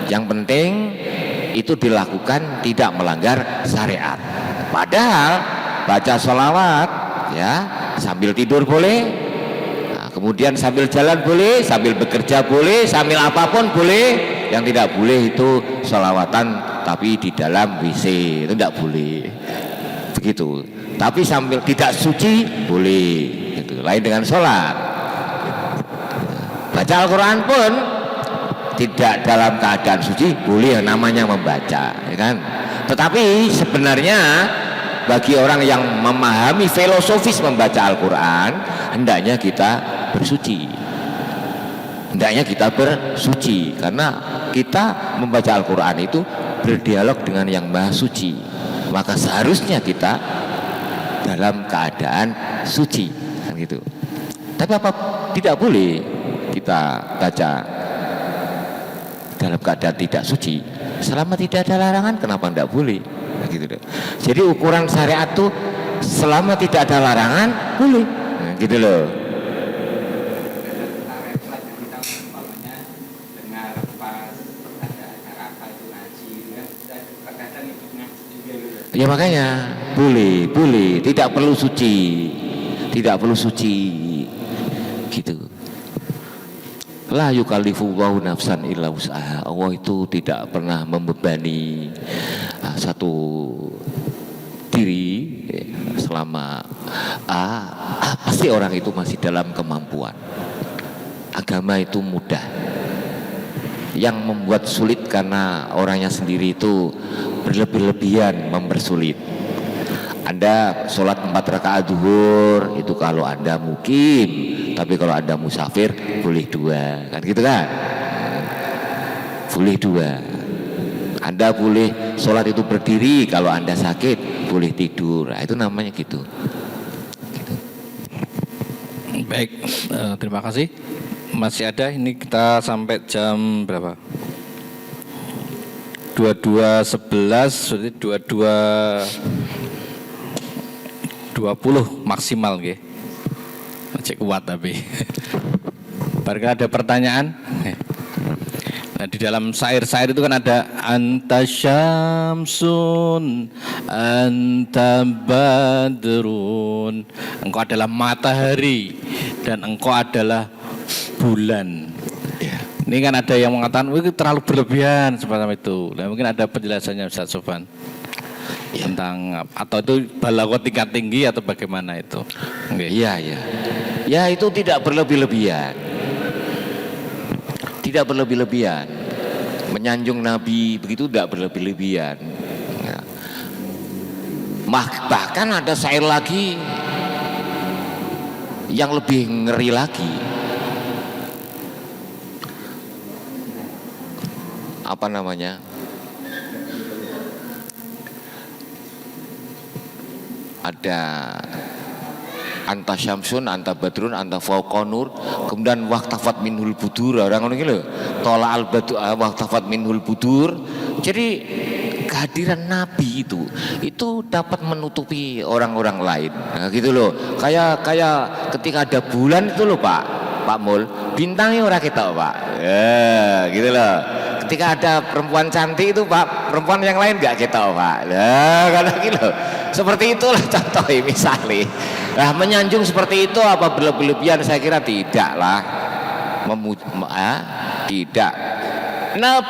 [SPEAKER 1] Yang penting itu dilakukan tidak melanggar syariat. Padahal baca sholawat ya sambil tidur boleh, nah, kemudian sambil jalan boleh, sambil bekerja boleh, sambil apapun boleh. Yang tidak boleh itu sholawatan tapi di dalam WC, itu tidak boleh, begitu. Tapi sambil tidak suci boleh, gitu. Lain dengan sholat. Baca Al-Quran pun tidak dalam keadaan suci boleh, namanya membaca, ya kan? Tetapi sebenarnya bagi orang yang memahami filosofis membaca Al-Quran, hendaknya kita bersuci. Hendaknya kita bersuci, karena kita membaca Al-Quran itu berdialog dengan yang maha suci. Maka seharusnya kita dalam keadaan suci, kan gitu. Tapi apa tidak boleh kita baca dalam keadaan tidak suci? Selama tidak ada larangan, kenapa tidak boleh? Nah, gitu deh. Jadi ukuran syariat tuh selama tidak ada larangan boleh, nah, gitu loh. Ya makanya boleh, tidak perlu suci, gitu. La yukallifullahu nafsan illa wus'aha. Allah itu tidak pernah membebani satu diri selama pasti orang itu masih dalam kemampuan. Agama itu mudah. Yang membuat sulit karena orangnya sendiri itu berlebih-lebihan mempersulit. Anda sholat 4 rakaat zuhur itu kalau Anda mukim, tapi kalau Anda musafir boleh 2, kan gitu kan? Boleh 2. Anda boleh sholat itu berdiri, kalau Anda sakit boleh tidur. Nah, itu namanya gitu.
[SPEAKER 2] Baik, terima kasih. Masih ada, ini kita sampai jam berapa? 22.11, jadi 22.20 maksimal nggih. Cek kuat tapi. Barangkali ada pertanyaan? Nah, di dalam syair-syair itu kan ada anta syamsun anta badrun. Engkau adalah matahari dan engkau adalah bulan. Ini kan ada yang mengatakan itu terlalu berlebihan seperti itu. Nah, mungkin ada penjelasannya Ustaz Sofwan tentang atau itu balaghah tingkat tinggi atau bagaimana itu?
[SPEAKER 1] Iya. Ya itu tidak berlebih-lebihan. Tidak berlebih-lebihan. Menyanjung Nabi begitu tidak berlebih-lebihan. Ya. Bahkan ada syair lagi yang lebih ngeri lagi. Apa namanya? Ada anta syamsun, anta badrun, anta fauqanur, kemudian waqtafat minhul budur. Orang ngono iki lho. Tola al badu waqtafat minhul budur. Jadi kehadiran Nabi itu dapat menutupi orang-orang lain. Nah, gitu loh. Kayak ketika ada bulan itu loh Pak Mul, bintangnya orang kita Pak. Ya, gitu loh. Ketika ada perempuan cantik itu Pak, perempuan yang lain enggak kita Pak. Nah, kalau gitu. Seperti itulah contoh misalnya. Nah, menyanjung seperti itu apa berlebih-lebihan? Saya kira tidaklah. Tidak. Nah,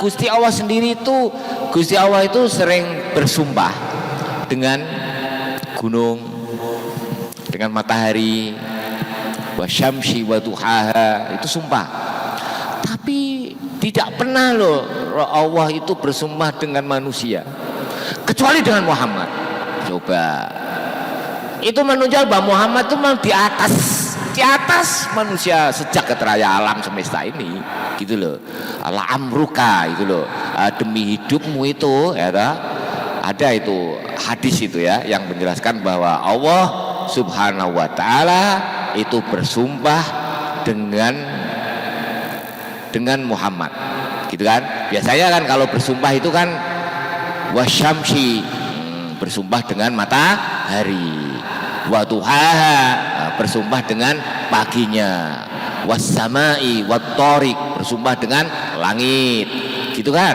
[SPEAKER 1] Gusti Allah sendiri itu, Gusti Allah itu sering bersumpah dengan gunung, dengan matahari, wasyamsi wa duhaha, itu sumpah. Tapi tidak pernah loh Allah itu bersumpah dengan manusia, kecuali dengan Muhammad. Coba itu menunjukkan bahwa Muhammad itu memang di atas manusia sejak keteraya alam semesta ini, gitu loh. Allah amruka itu loh, demi hidupmu itu ya, ada itu hadis itu ya yang menjelaskan bahwa Allah Subhanahu wa taala itu bersumpah dengan Muhammad, gitu kan. Biasanya kan kalau bersumpah itu kan wasyamsi, bersumpah dengan matahari, wa duhaha, bersumpah dengan paginya, wassamai wattariq, bersumpah dengan langit, gitu kan.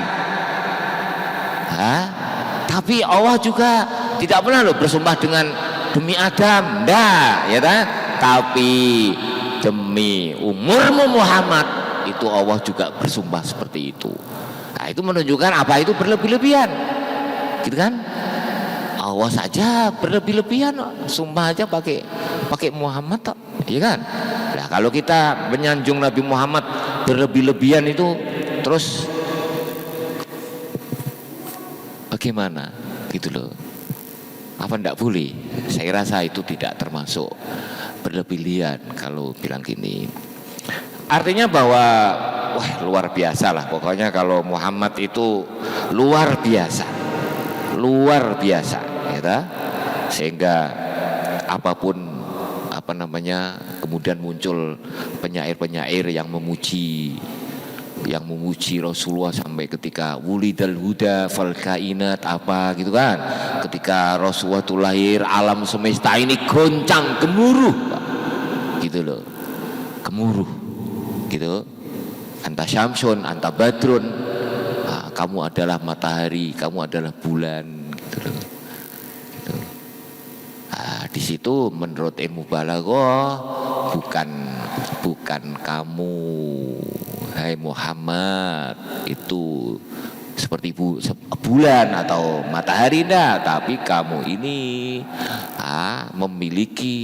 [SPEAKER 1] Tapi Allah juga tidak pernah loh bersumpah dengan demi Adam, enggak, ya kan? Tapi demi umurmu Muhammad, itu Allah juga bersumpah seperti itu. Nah, itu menunjukkan apa itu berlebih-lebihan, gitu kan? Allah saja berlebih-lebihan, sumpah aja pakai Muhammad toh, ya kan? Nah, kalau kita menyanjung Nabi Muhammad berlebih-lebihan itu terus bagaimana? Gitu loh. Apa enggak boleh? Saya rasa itu tidak termasuk berlebihan kalau bilang gini. Artinya bahwa wah luar biasa lah pokoknya kalau Muhammad itu luar biasa ya, sehingga apapun apa namanya kemudian muncul penyair-penyair yang memuji Rasulullah sampai ketika wulidal huda fal kainat apa gitu kan, ketika Rasulullah itu lahir alam semesta ini goncang gemuruh gitu loh, gemuruh gitu. Anta syamsun anta badrun, kamu adalah matahari, kamu adalah bulan, gitu loh. Gitu. Di situ menurut ilmu balaghah bukan bukan kamu, hai Muhammad, itu seperti bulan atau matahari, enggak, tapi kamu ini memiliki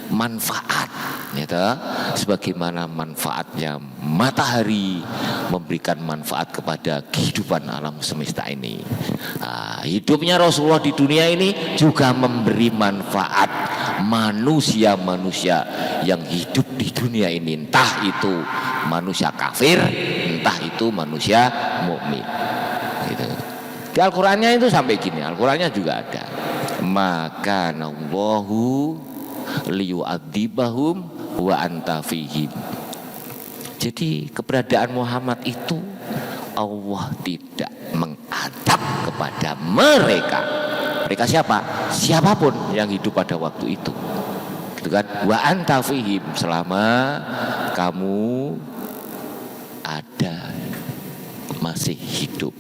[SPEAKER 1] manfaat, gitu. Sebagaimana manfaatnya matahari memberikan manfaat kepada kehidupan alam semesta ini. Hidupnya Rasulullah di dunia ini juga memberi manfaat manusia-manusia yang hidup di dunia ini, entah itu manusia kafir, entah itu manusia mukmin. Gitu. Di Al-Qur'annya itu sampai gini, Al-Qur'annya juga ada. Maka Allahu liyu'adzibahum wa anta fihim. Jadi keberadaan Muhammad itu Allah tidak mengadab kepada mereka. Mereka siapa? Siapapun yang hidup pada waktu itu. Gitu kan? Wa anta fihim, selama kamu ada, masih hidup.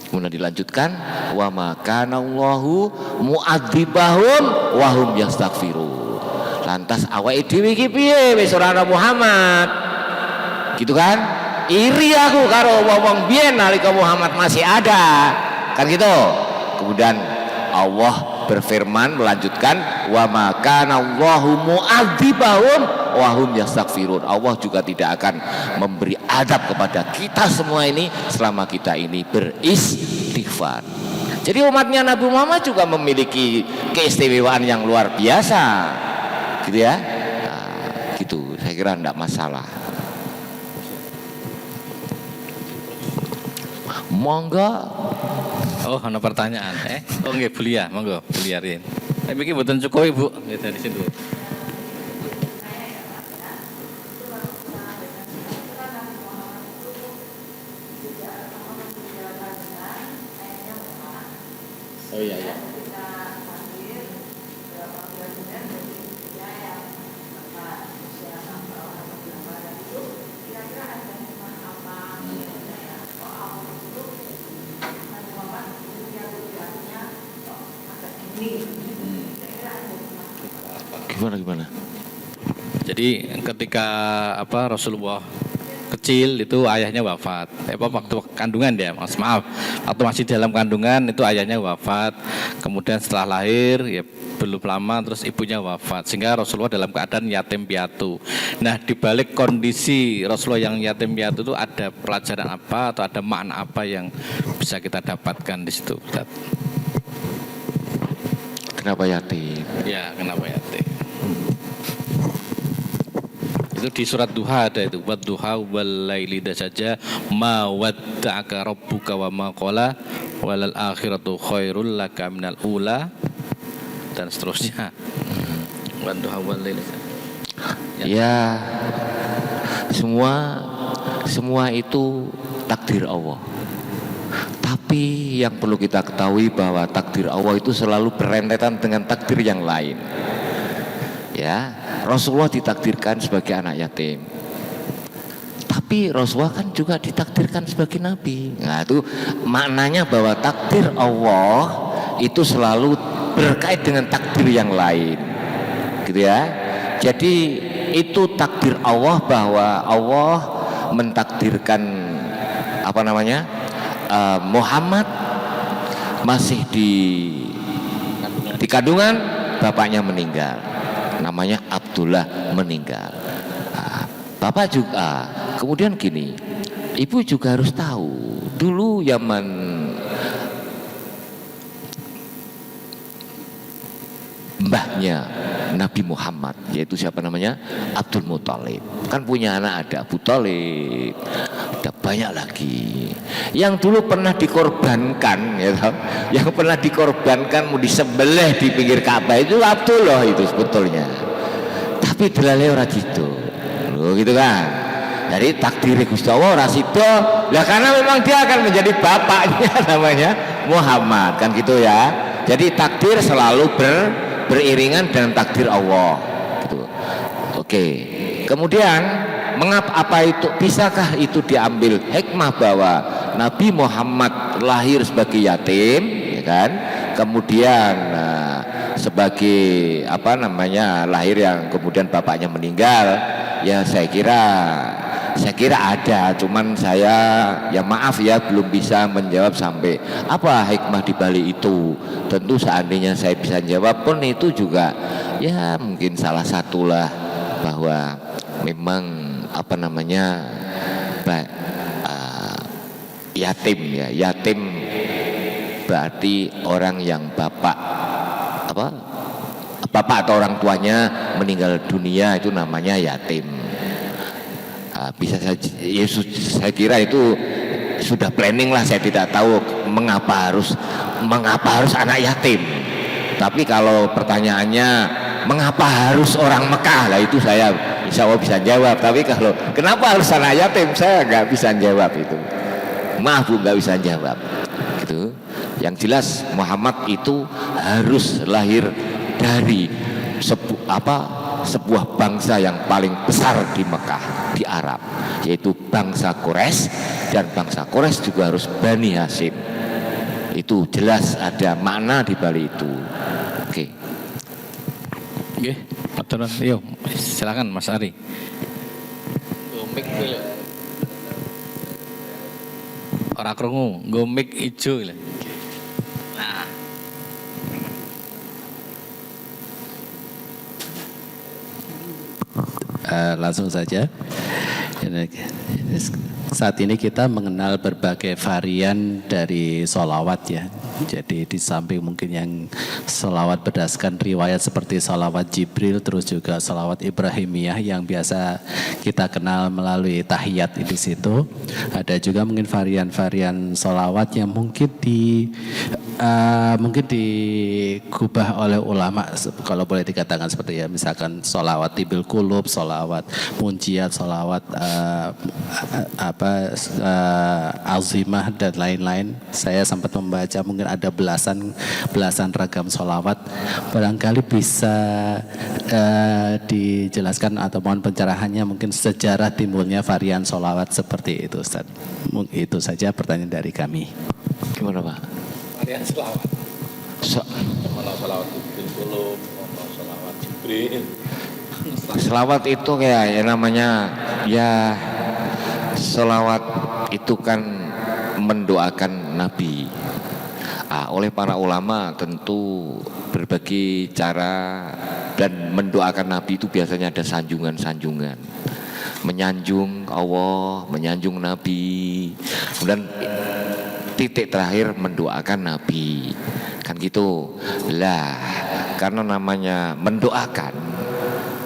[SPEAKER 1] Kemudian dilanjutkan, wa makanallahu mu'adzibahum wa hum yastaghfirun. Lantas awake dhewe iki piye wis ora ana Muhammad? Gitu kan? Iri aku karo wong biyen nalika Muhammad masih ada. Kan gitu. Kemudian Allah berfirman melanjutkan, wa makanallahu mu'adzibahum wa hum yastaghfirun. Allah juga tidak akan memberi adab kepada kita semua ini selama kita ini beristighfar. Jadi umatnya Nabi Muhammad juga memiliki keistimewaan yang luar biasa, gitu ya. Gitu, saya kira tidak masalah. Monggo.
[SPEAKER 2] Oh, ada pertanyaan. Oh nggih, Bulia, monggo, Buliarin. Tapi iki mboten cukup, Ibu. Nggih dari situ. Oh iya.
[SPEAKER 1] Gimana?
[SPEAKER 2] Jadi ketika Rasulullah kecil itu ayahnya wafat. Waktu kandungan dia, maaf, waktu masih dalam kandungan itu ayahnya wafat. Kemudian setelah lahir ya belum lama terus ibunya wafat, sehingga Rasulullah dalam keadaan yatim piatu. Nah, di balik kondisi Rasulullah yang yatim piatu itu ada pelajaran apa atau ada makna apa yang bisa kita dapatkan di situ, Ustaz?
[SPEAKER 1] Kenapa yatim?
[SPEAKER 2] Ya, kenapa yatim? Itu di surat Duha ada itu, wadduha wal laili saja ma wadda'aka rabbuka wa ma qala walal akhiratu khairul laka minal ula dan seterusnya. Wadduha wal laili.
[SPEAKER 1] Ya, semua itu takdir Allah. Tapi yang perlu kita ketahui bahwa takdir Allah itu selalu berentetan dengan takdir yang lain. Ya, Rasulullah ditakdirkan sebagai anak yatim. Tapi Rasulullah kan juga ditakdirkan sebagai nabi. Nah, itu maknanya bahwa takdir Allah itu selalu berkait dengan takdir yang lain. Gitu ya. Jadi itu takdir Allah bahwa Allah mentakdirkan Muhammad masih di kandungan, bapaknya meninggal. Namanya Abdullah meninggal. Bapak juga. Kemudian gini, ibu juga harus tahu dulu zaman mbahnya Nabi Muhammad, yaitu siapa namanya? Abdul Muthalib. Kan punya anak, ada Abu Thalib, ada banyak lagi. Yang dulu pernah dikorbankan, ya, yang pernah dikorbankan mau disembelih di pinggir Ka'bah itu Abdullah itu sebetulnya. Tapi delale ora gitu. Loh, gitu kan. Jadi takdir Gusti Allah ora sida. Lah karena memang dia akan menjadi bapaknya namanya Muhammad, kan gitu ya. Jadi takdir selalu beriringan dengan takdir Allah gitu. Oke. Kemudian apa itu, bisakah itu diambil hikmah bahwa Nabi Muhammad lahir sebagai yatim, ya kan? Kemudian sebagai apa namanya lahir yang kemudian bapaknya meninggal, ya saya kira ada, cuman saya ya maaf ya belum bisa menjawab sampai apa hikmah di balik itu. Tentu seandainya saya bisa jawab pun itu juga ya mungkin salah satulah bahwa memang apa namanya yatim ya, yatim berarti orang yang bapak atau orang tuanya meninggal dunia itu namanya yatim. Bisa saja Yesus, saya kira itu sudah planning lah, saya tidak tahu mengapa harus anak yatim. Tapi kalau pertanyaannya mengapa harus orang Mekah, lah itu saya insya Allah bisa jawab. Tapi kalau kenapa harus anak yatim, saya nggak bisa jawab itu. Maaf Bu, nggak bisa jawab. Gitu. Yang jelas Muhammad itu harus lahir dari sebuah bangsa yang paling besar di Mekah, di Arab, yaitu bangsa Quraisy, dan bangsa Quraisy juga harus Bani Hasyim. Itu jelas ada makna di balik itu. Oke.
[SPEAKER 2] Oke, aturan. Yuk, silakan Mas Ari. Gomik lho. Ora krungu, gomik ijo lho. Nah.
[SPEAKER 4] Langsung saja. Saat ini kita mengenal berbagai varian dari sholawat ya. Jadi di samping mungkin yang sholawat berdasarkan riwayat seperti sholawat Jibril, terus juga sholawat Ibrahimiyah yang biasa kita kenal melalui tahiyat di situ. Ada juga mungkin varian-varian sholawat yang mungkin digubah oleh ulama, kalau boleh dikatakan seperti ya, misalkan sholawat tibil kulub, sholawat munjiat, sholawat azimah dan lain-lain. Saya sempat membaca mungkin ada belasan ragam sholawat. Barangkali bisa dijelaskan atau mohon pencerahannya mungkin sejarah timbulnya varian sholawat seperti itu, Ustaz. Itu saja pertanyaan dari kami.
[SPEAKER 1] Gimana Pak?
[SPEAKER 2] Varian selawat. Selawat Jibril, selawat Jibril.
[SPEAKER 1] Selawat itu kayak ya namanya ya, selawat itu kan mendoakan Nabi. Oleh para ulama tentu berbagai cara, dan mendoakan Nabi itu biasanya ada sanjungan-sanjungan, menyanjung Allah, menyanjung Nabi, kemudian titik terakhir mendoakan Nabi, kan gitu lah. Karena namanya mendoakan,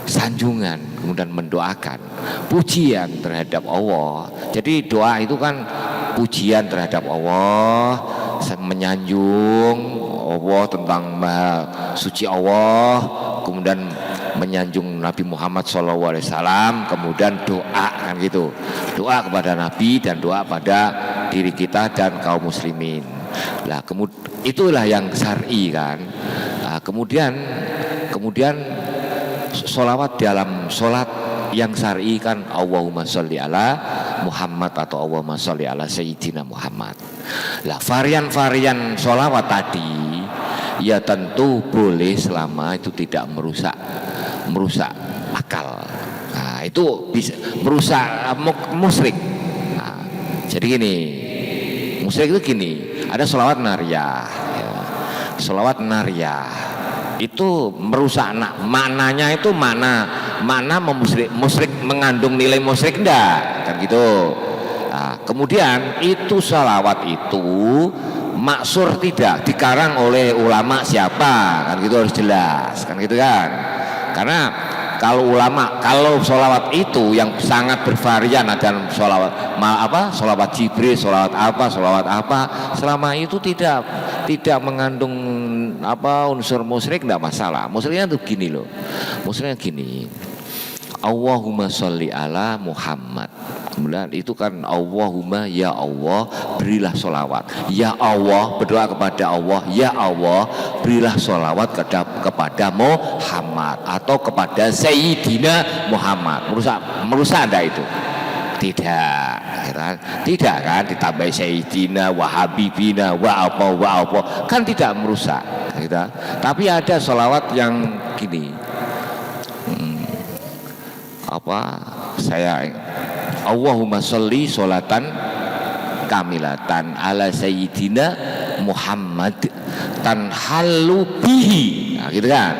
[SPEAKER 1] sanjungan, kemudian mendoakan, pujian terhadap Allah. Jadi doa itu kan pujian terhadap Allah, menyanjung Allah tentang maha suci Allah, kemudian menyanjung Nabi Muhammad SAW, kemudian doa, kan gitu, doa kepada Nabi dan doa pada diri kita dan kaum muslimin. Lah itulah yang syar'i kan. Kemudian sholawat dalam sholat yang syar'i kan Allahumma sholli ala Muhammad atau Allahumma sholli ala Sayyidina Muhammad. Lah varian-varian sholawat tadi ya tentu boleh selama itu tidak merusak akal. Itu bisa merusak musyrik. Jadi gini, musyrik itu gini, ada sholawat nariyah ya. Sholawat nariyah itu merusak maknanya, itu makna musyrik, mengandung nilai musyrik enggak, kan gitu. Kemudian itu sholawat itu maksur tidak, dikarang oleh ulama siapa, kan gitu, harus jelas, kan gitu kan. Karena kalau sholawat itu yang sangat bervarian, ada sholawat Jibril, sholawat apa, selama itu tidak mengandung unsur musyrik, enggak masalah. Musyriknya tuh gini loh, musyriknya gini, Allahumma sholli ala Muhammad. Kemudian itu kan Allahumma, ya Allah berilah sholawat, ya Allah berdoa kepada Allah, ya Allah berilah sholawat kepada Muhammad atau kepada Sayyidina Muhammad. Merusak anda itu? Tidak kan, ditambah Sayyidina wa Habibina wa apa kan tidak merusak gitu. Tapi ada sholawat yang gini, saya Allahumma sholli sholatan kamilatan ala sayyidina Muhammad tanhalu bihi, nah, gitu kan.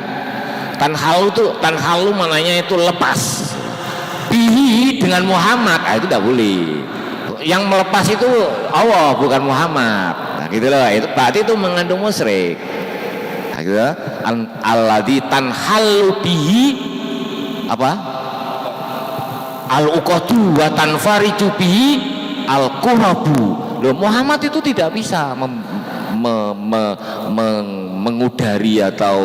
[SPEAKER 1] Tanhalu maknanya itu lepas, bihi dengan Muhammad, nah, itu tidak boleh. Yang melepas itu Allah bukan Muhammad, nah, gitu loh. Itu berarti itu mengandung musyrik, nah, gitu. Alladzi tanhalu bihi al-uqadu wa tanfariju bihi al-qurabu. Loh, Muhammad itu tidak bisa mengudari atau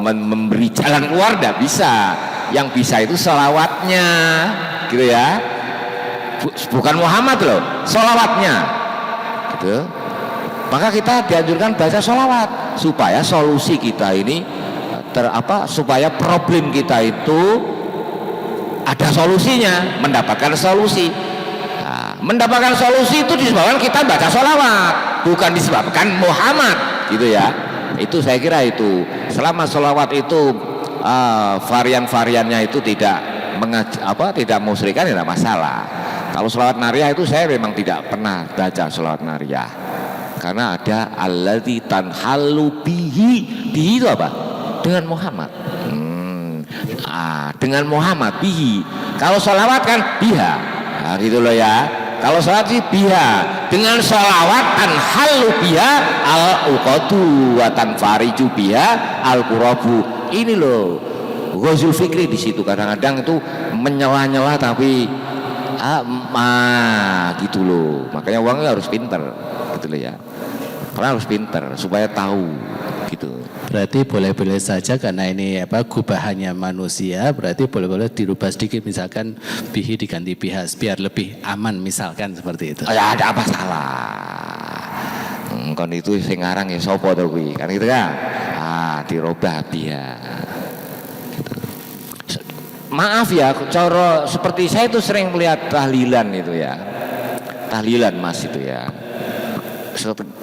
[SPEAKER 1] memberi jalan keluar, tidak bisa. Yang bisa itu sholawatnya, gitu ya. Bukan Muhammad loh, sholawatnya, gitu. Maka kita dianjurkan baca sholawat supaya solusi kita ini supaya problem kita itu ada solusinya, mendapatkan solusi. Nah, mendapatkan solusi itu disebabkan kita baca sholawat, bukan disebabkan Muhammad, gitu ya. Itu saya kira itu. Selama sholawat itu varian-variannya itu tidak musyrikan, tidak masalah. Kalau sholawat nariyah itu saya memang tidak pernah baca sholawat nariyah, karena ada alladzi tanhalu bihi itu apa? Dengan Muhammad. Dengan Muhammad bihi. Kalau sholawat kan biha, nah, gitu loh ya. Kalau sholawat sih biha, dengan sholawat tanhalu biha al-uqadu wa tanfariju biha al-qurabu. Ini loh ghazul fikri di situ. Kadang-kadang itu menyela-nyela tapi gitu loh. Makanya uangnya harus pinter, gitu loh ya. Karena harus pinter supaya tahu, gitu.
[SPEAKER 4] Berarti boleh-boleh saja karena ini gubahannya manusia, berarti boleh-boleh dirubah sedikit, misalkan bihi diganti bihas biar lebih aman, misalkan seperti itu.
[SPEAKER 1] Ya ada apa salah? Kon itu sing ngarang ya sapa to kuwi? Kan gitu kan. Dirubah biha. Gitu. Maaf ya, cara seperti saya itu sering melihat tahlilan itu ya. Tahlilan Mas itu ya.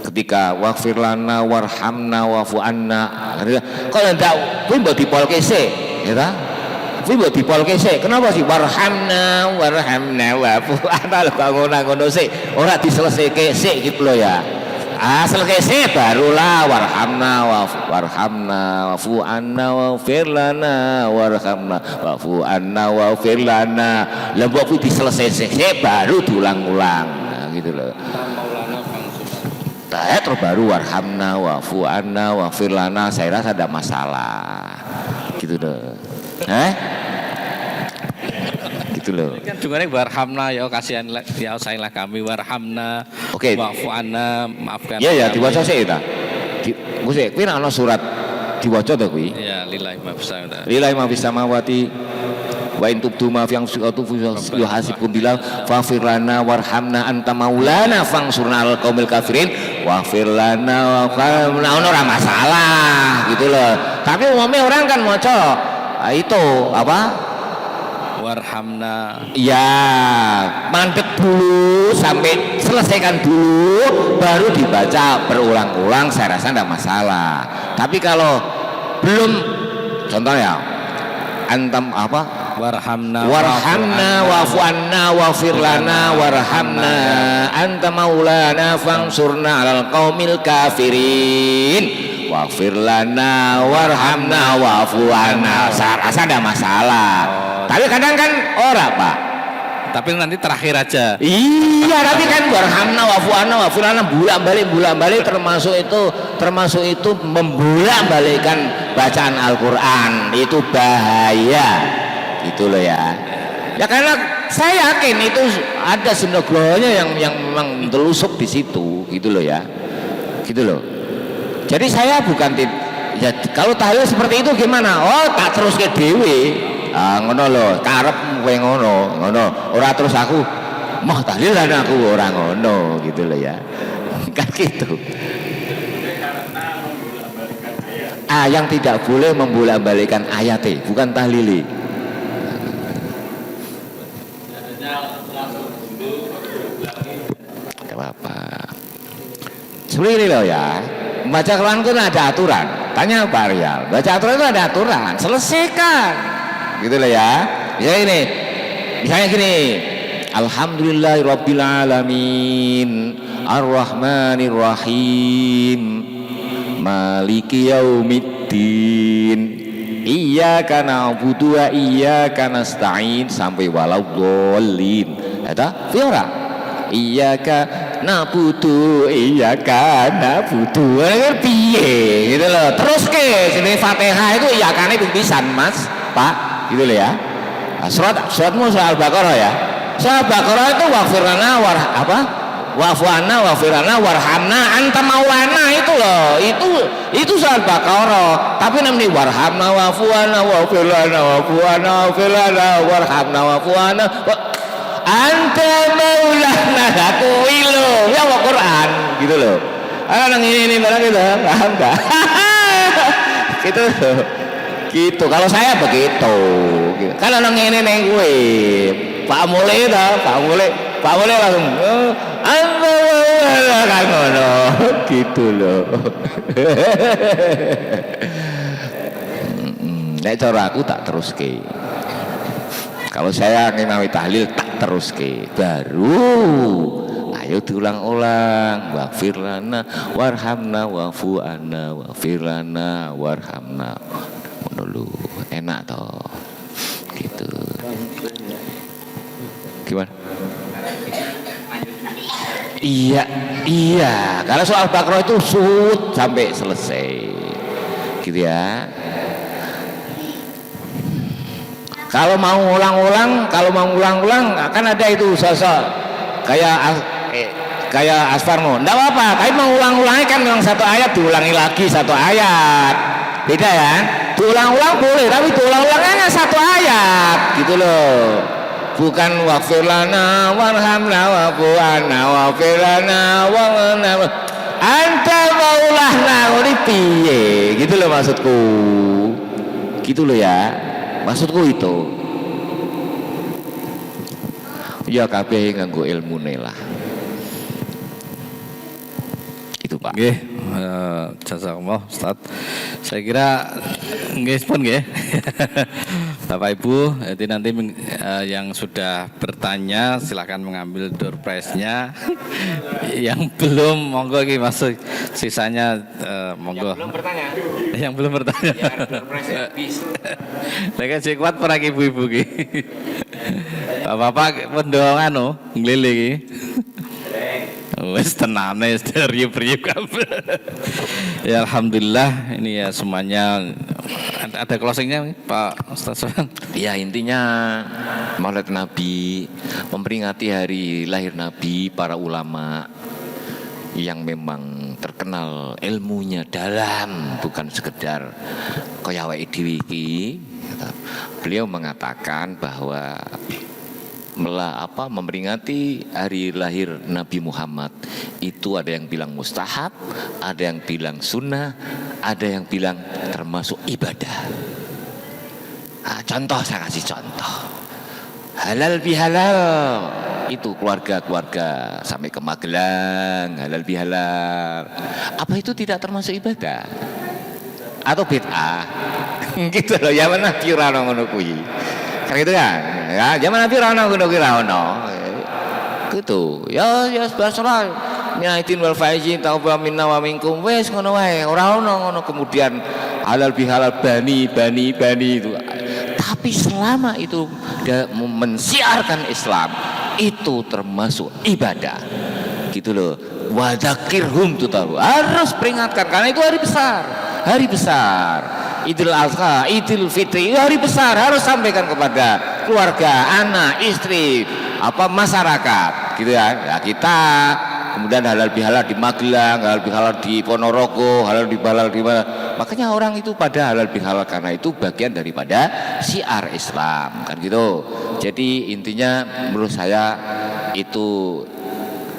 [SPEAKER 1] Ketika waghfir lana warhamna wa'fu anna, kalau ndak kuwi mbok dipolke sik, ya ta? Kuwi mbok dipolke sik. Kenapa sih warhamna wa'fu anna lho, kok ngono sik, ora diselesaike sik gitu loh ya. Selesai barulah warhamna wa'fu anna waghfir lana warhamna wa'fu anna waghfir lana. Lah mbok kuwi diselesaike baru diulang-ulang, nah, gitu loh. Terus baru warhamna wa'fu anna waghfir lana, saya rasa ada masalah, gitu loh. Gitu loh.
[SPEAKER 2] Kan jumlahnya warhamna ya kasihanlah ya sayanglah kami warhamna.
[SPEAKER 1] Oke.
[SPEAKER 2] Wa'fu anna, maafkan.
[SPEAKER 1] Iya ya, diwaca sik ta. Kuwi nek ana surat diwaca to kuwi.
[SPEAKER 2] Iya, lillahi ma fis samawati.
[SPEAKER 1] Lillahi ma fis samawati wa in tubdu ma fi anfusikum yuhasibkum billah faghfir lana warhamna anta maulana fangsurna alal qaumil kafirin waghfir lana ora masalah, gitu loh. Tapi umumnya orang kan maca itu
[SPEAKER 2] warhamna.
[SPEAKER 1] Ya, mandek dulu sampai selesaikan dulu baru dibaca berulang-ulang, saya rasa tidak masalah. Tapi kalau belum, contohnya antam warhamna wa'fu anna waghfir lana warhamna anta maulana fangsurna 'alal qaumil kafirin waghfir lana warhamna wa'fu anna, saya rasa ada masalah. Tapi kadang kan ora Pak,
[SPEAKER 2] tapi nanti terakhir aja.
[SPEAKER 1] Iya, tapi kan warhamna wa'fu anna waghfir lana bolak-balik termasuk itu membolak-balikkan bacaan Al-Qur'an, itu bahaya. Gitu loh ya. Ya karena saya yakin itu ada sendoglonya yang memang telusuk di situ, gitu loh ya. Gitu loh. Jadi saya bukan ya, kalau tahlil seperti itu gimana? Oh, tak terus ke dewe. Ngono loh, karep kowe ngono. Ora terus aku mau tahlilan aku ora ngono, gitu loh ya. Kan gitu. Yang tidak boleh membolak-balikan ayat, bukan tahlili. seperti ini loh ya. Membaca Quran itu ada aturan. Tanya Pak Rial, baca aturan itu ada aturan, selesaikan. Gitu loh ya. Misalnya gini. Alhamdulillahirabbil alamin, Ar-Rahmanir-Rahim, Maliki yaumiddin, Iyyaka na'budu wa iyyaka nasta'in sampai waladdallin. Eta fiora. Iyyaka na'budu na'budu. Piye gitu loh. Terus ke sini Fatihah itu iyakane ping pisan, Mas, Pak, gitu loh ya. Nah, suratmu soal Baqarah ya. Soal Baqarah itu waghfirlana wa'fu'anna waghfirlana warhamna anta maulana itu loh. Itu soal Baqarah. Tapi namanya warhamna wa'fu'anna waghfirlana wa'fu'anna waghfirlana warhamna wa'fu'anna anta maulana kuwi lho. Ya Quran gitu loh. Nang ini barang gitu. Paham enggak? Gitu loh. Gitu. Kalau saya begitu. Kalau nang ini neng gue Pak Mulai langsung kan ngono gitu loh. Nek cara aku tak teruske. Kalau saya ngimami tahlil tak teruske. Baru ayo diulang-ulang. Waghfir lana warhamna wa'fu anna waghfir lana warhamna. Ngono lho, enak toh. Gitu. Gimana? Iya. Kalau soal Baqarah itu sud sampai selesai, gitu ya. Kalau mau ulang-ulang akan ada itu sosok kayak Asfarmo. Enggak apa-apa, tapi mau ulang-ulangnya kan memang satu ayat diulangi lagi satu ayat. Beda ya? Diulang-ulang boleh, tapi diulang-ulangnya satu ayat, gitu loh. Bukan waghfir lana warhamna wa'fu anna waghfir lana warhamna anta maulana ngene piye gitu loh maksudku. Gitu loh ya. Maksudku itu. Ya kabeh nganggo ilmune lah. Itu Pak.
[SPEAKER 2] Nggih, jazakallah Ustaz. Saya kira nggih pun nggih. Bapak Ibu, jadi nanti yang sudah bertanya silakan mengambil door prize-nya. Yang belum monggo iki masuk, sisanya monggo. Yang belum bertanya. Ya, door prize-nya habis. Lek sing kuat para ibu-ibu iki. Bapak pendong anu nglele iki. Wes tenane riup-riup kabeh. Ya alhamdulillah ini ya semuanya ada closingnya Pak Ustaz.
[SPEAKER 1] Ya intinya Maulid Nabi memperingati hari lahir Nabi, para ulama yang memang terkenal ilmunya dalam, bukan sekedar kaya awake dhewe iki. Beliau mengatakan bahwa memperingati hari lahir Nabi Muhammad itu ada yang bilang mustahab, ada yang bilang sunnah, ada yang bilang termasuk ibadah. Nah, contoh saya kasih contoh. Halal bihalal itu keluarga-keluarga sampai ke Magelang, halal bihalal. Apa itu tidak termasuk ibadah? Atau bid'ah? Gitu loh, ya mana kira ngono kuwi. Kan gitu kan? Ya, zaman Nabi ra ono gitu. Ya basalah minaitin wal faizin tauba minna wa minkum wes ngono wae. Ora ono kemudian halal bihalal bani itu. Tapi selama itu mensiarkan Islam itu termasuk ibadah. Gitu loh. Wa dzakirhum tutaru. Harus peringatkan karena itu hari besar. Hari besar. Idul Adha, Idul Fitri, hari besar harus sampaikan kepada keluarga, anak, istri, masyarakat, gitu ya. Ya kita, kemudian halal bihalal di Magelang, halal bihalal di Ponorogo, halal bihalal di mana. Makanya orang itu pada halal bihalal karena itu bagian daripada syiar Islam, kan gitu. Jadi intinya menurut saya itu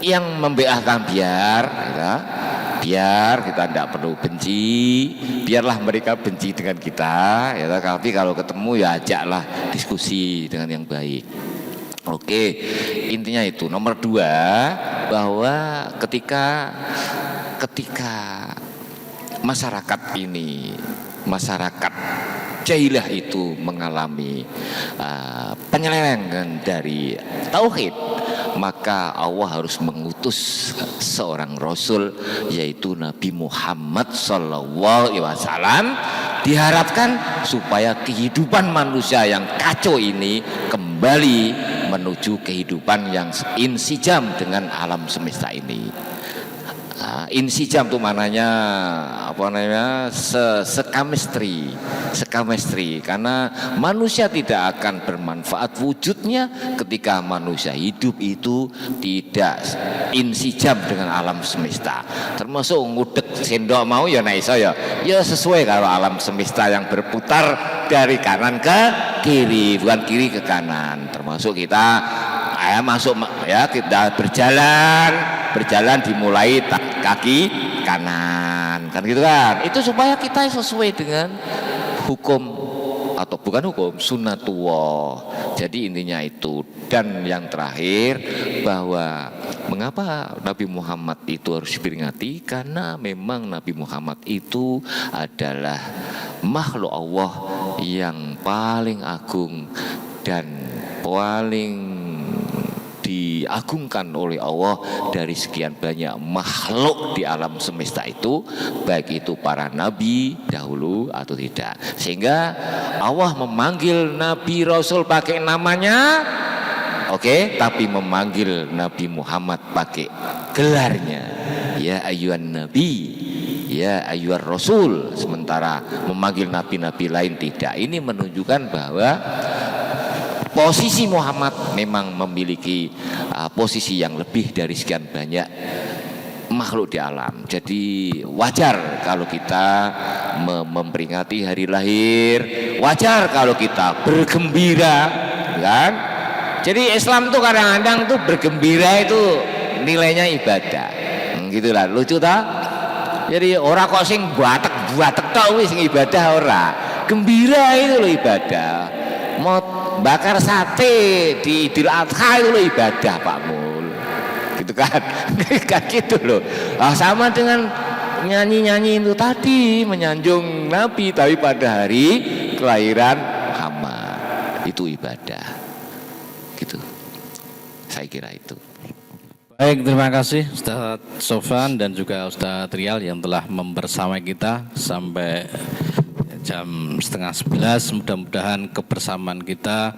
[SPEAKER 1] yang membeahkan biar kita tidak perlu benci, biarlah mereka benci dengan kita, ya. Tapi kalau ketemu ya ajaklah diskusi dengan yang baik. Oke, intinya itu. Nomor 2, bahwa ketika ketika masyarakat ini, masyarakat Jailah itu mengalami penyelewengan dari tauhid, maka Allah harus mengutus seorang Rasul, yaitu Nabi Muhammad SAW, diharapkan supaya kehidupan manusia yang kacau ini kembali menuju kehidupan yang insijam dengan alam semesta ini. Insijam itu mananya sekamestri, karena manusia tidak akan bermanfaat wujudnya ketika manusia hidup itu tidak insijam dengan alam semesta. Termasuk ngudek sendok mau ya naiso ya sesuai kalau alam semesta yang berputar dari kanan ke kiri, bukan kiri ke kanan. Termasuk kita kita berjalan dimulai kaki kanan, kan gitu kan. Itu supaya kita sesuai dengan hukum, atau bukan hukum, sunnatullah. Jadi intinya itu. Dan yang terakhir, bahwa mengapa Nabi Muhammad itu harus diperingati, karena memang Nabi Muhammad itu adalah makhluk Allah yang paling agung dan paling diagungkan oleh Allah dari sekian banyak makhluk di alam semesta itu, baik itu para nabi dahulu atau tidak. Sehingga Allah memanggil Nabi Rasul pakai namanya, tapi memanggil Nabi Muhammad pakai gelarnya, ya ayyuhan nabi, ya ayyuhar rasul, sementara memanggil nabi-nabi lain tidak. Ini menunjukkan bahwa posisi Muhammad memang memiliki posisi yang lebih dari sekian banyak makhluk di alam. Jadi wajar kalau kita memperingati hari lahir, wajar kalau kita bergembira, kan? Jadi Islam tuh kadang-kadang tuh bergembira itu nilainya ibadah, gitulah, lucu tak? Jadi orang kok sing buatek tau wis ibadah ora. Gembira itu loh ibadah. Mau bakar sate di Idul Adha itu loh ibadah Pak Mul, gitu kan? Kayak gitu loh. Sama dengan nyanyi-nyanyi itu tadi, menyanjung Nabi tapi pada hari kelahiran Muhammad, itu ibadah, gitu. Saya kira itu.
[SPEAKER 2] Baik, terima kasih Ustaz Sofan dan juga Ustaz Rial yang telah membersamai kita sampai jam 10:30. Mudah-mudahan kebersamaan kita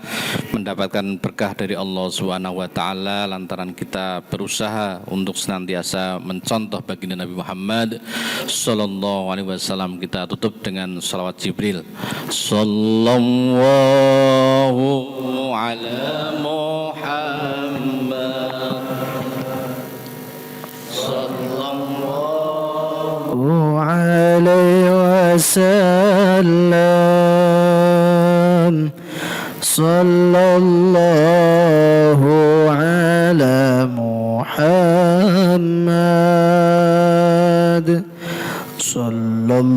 [SPEAKER 2] mendapatkan berkah dari Allah SWT lantaran kita berusaha untuk senantiasa mencontoh baginda Nabi Muhammad Sallallahu Alaihi Wasallam. Kita tutup dengan salawat Jibril. Sallallahu ala Muhammad, sallallahu alaihi wasallam, sallallahu ala Muhammad, sallallahu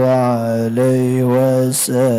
[SPEAKER 2] alaihi wasallam.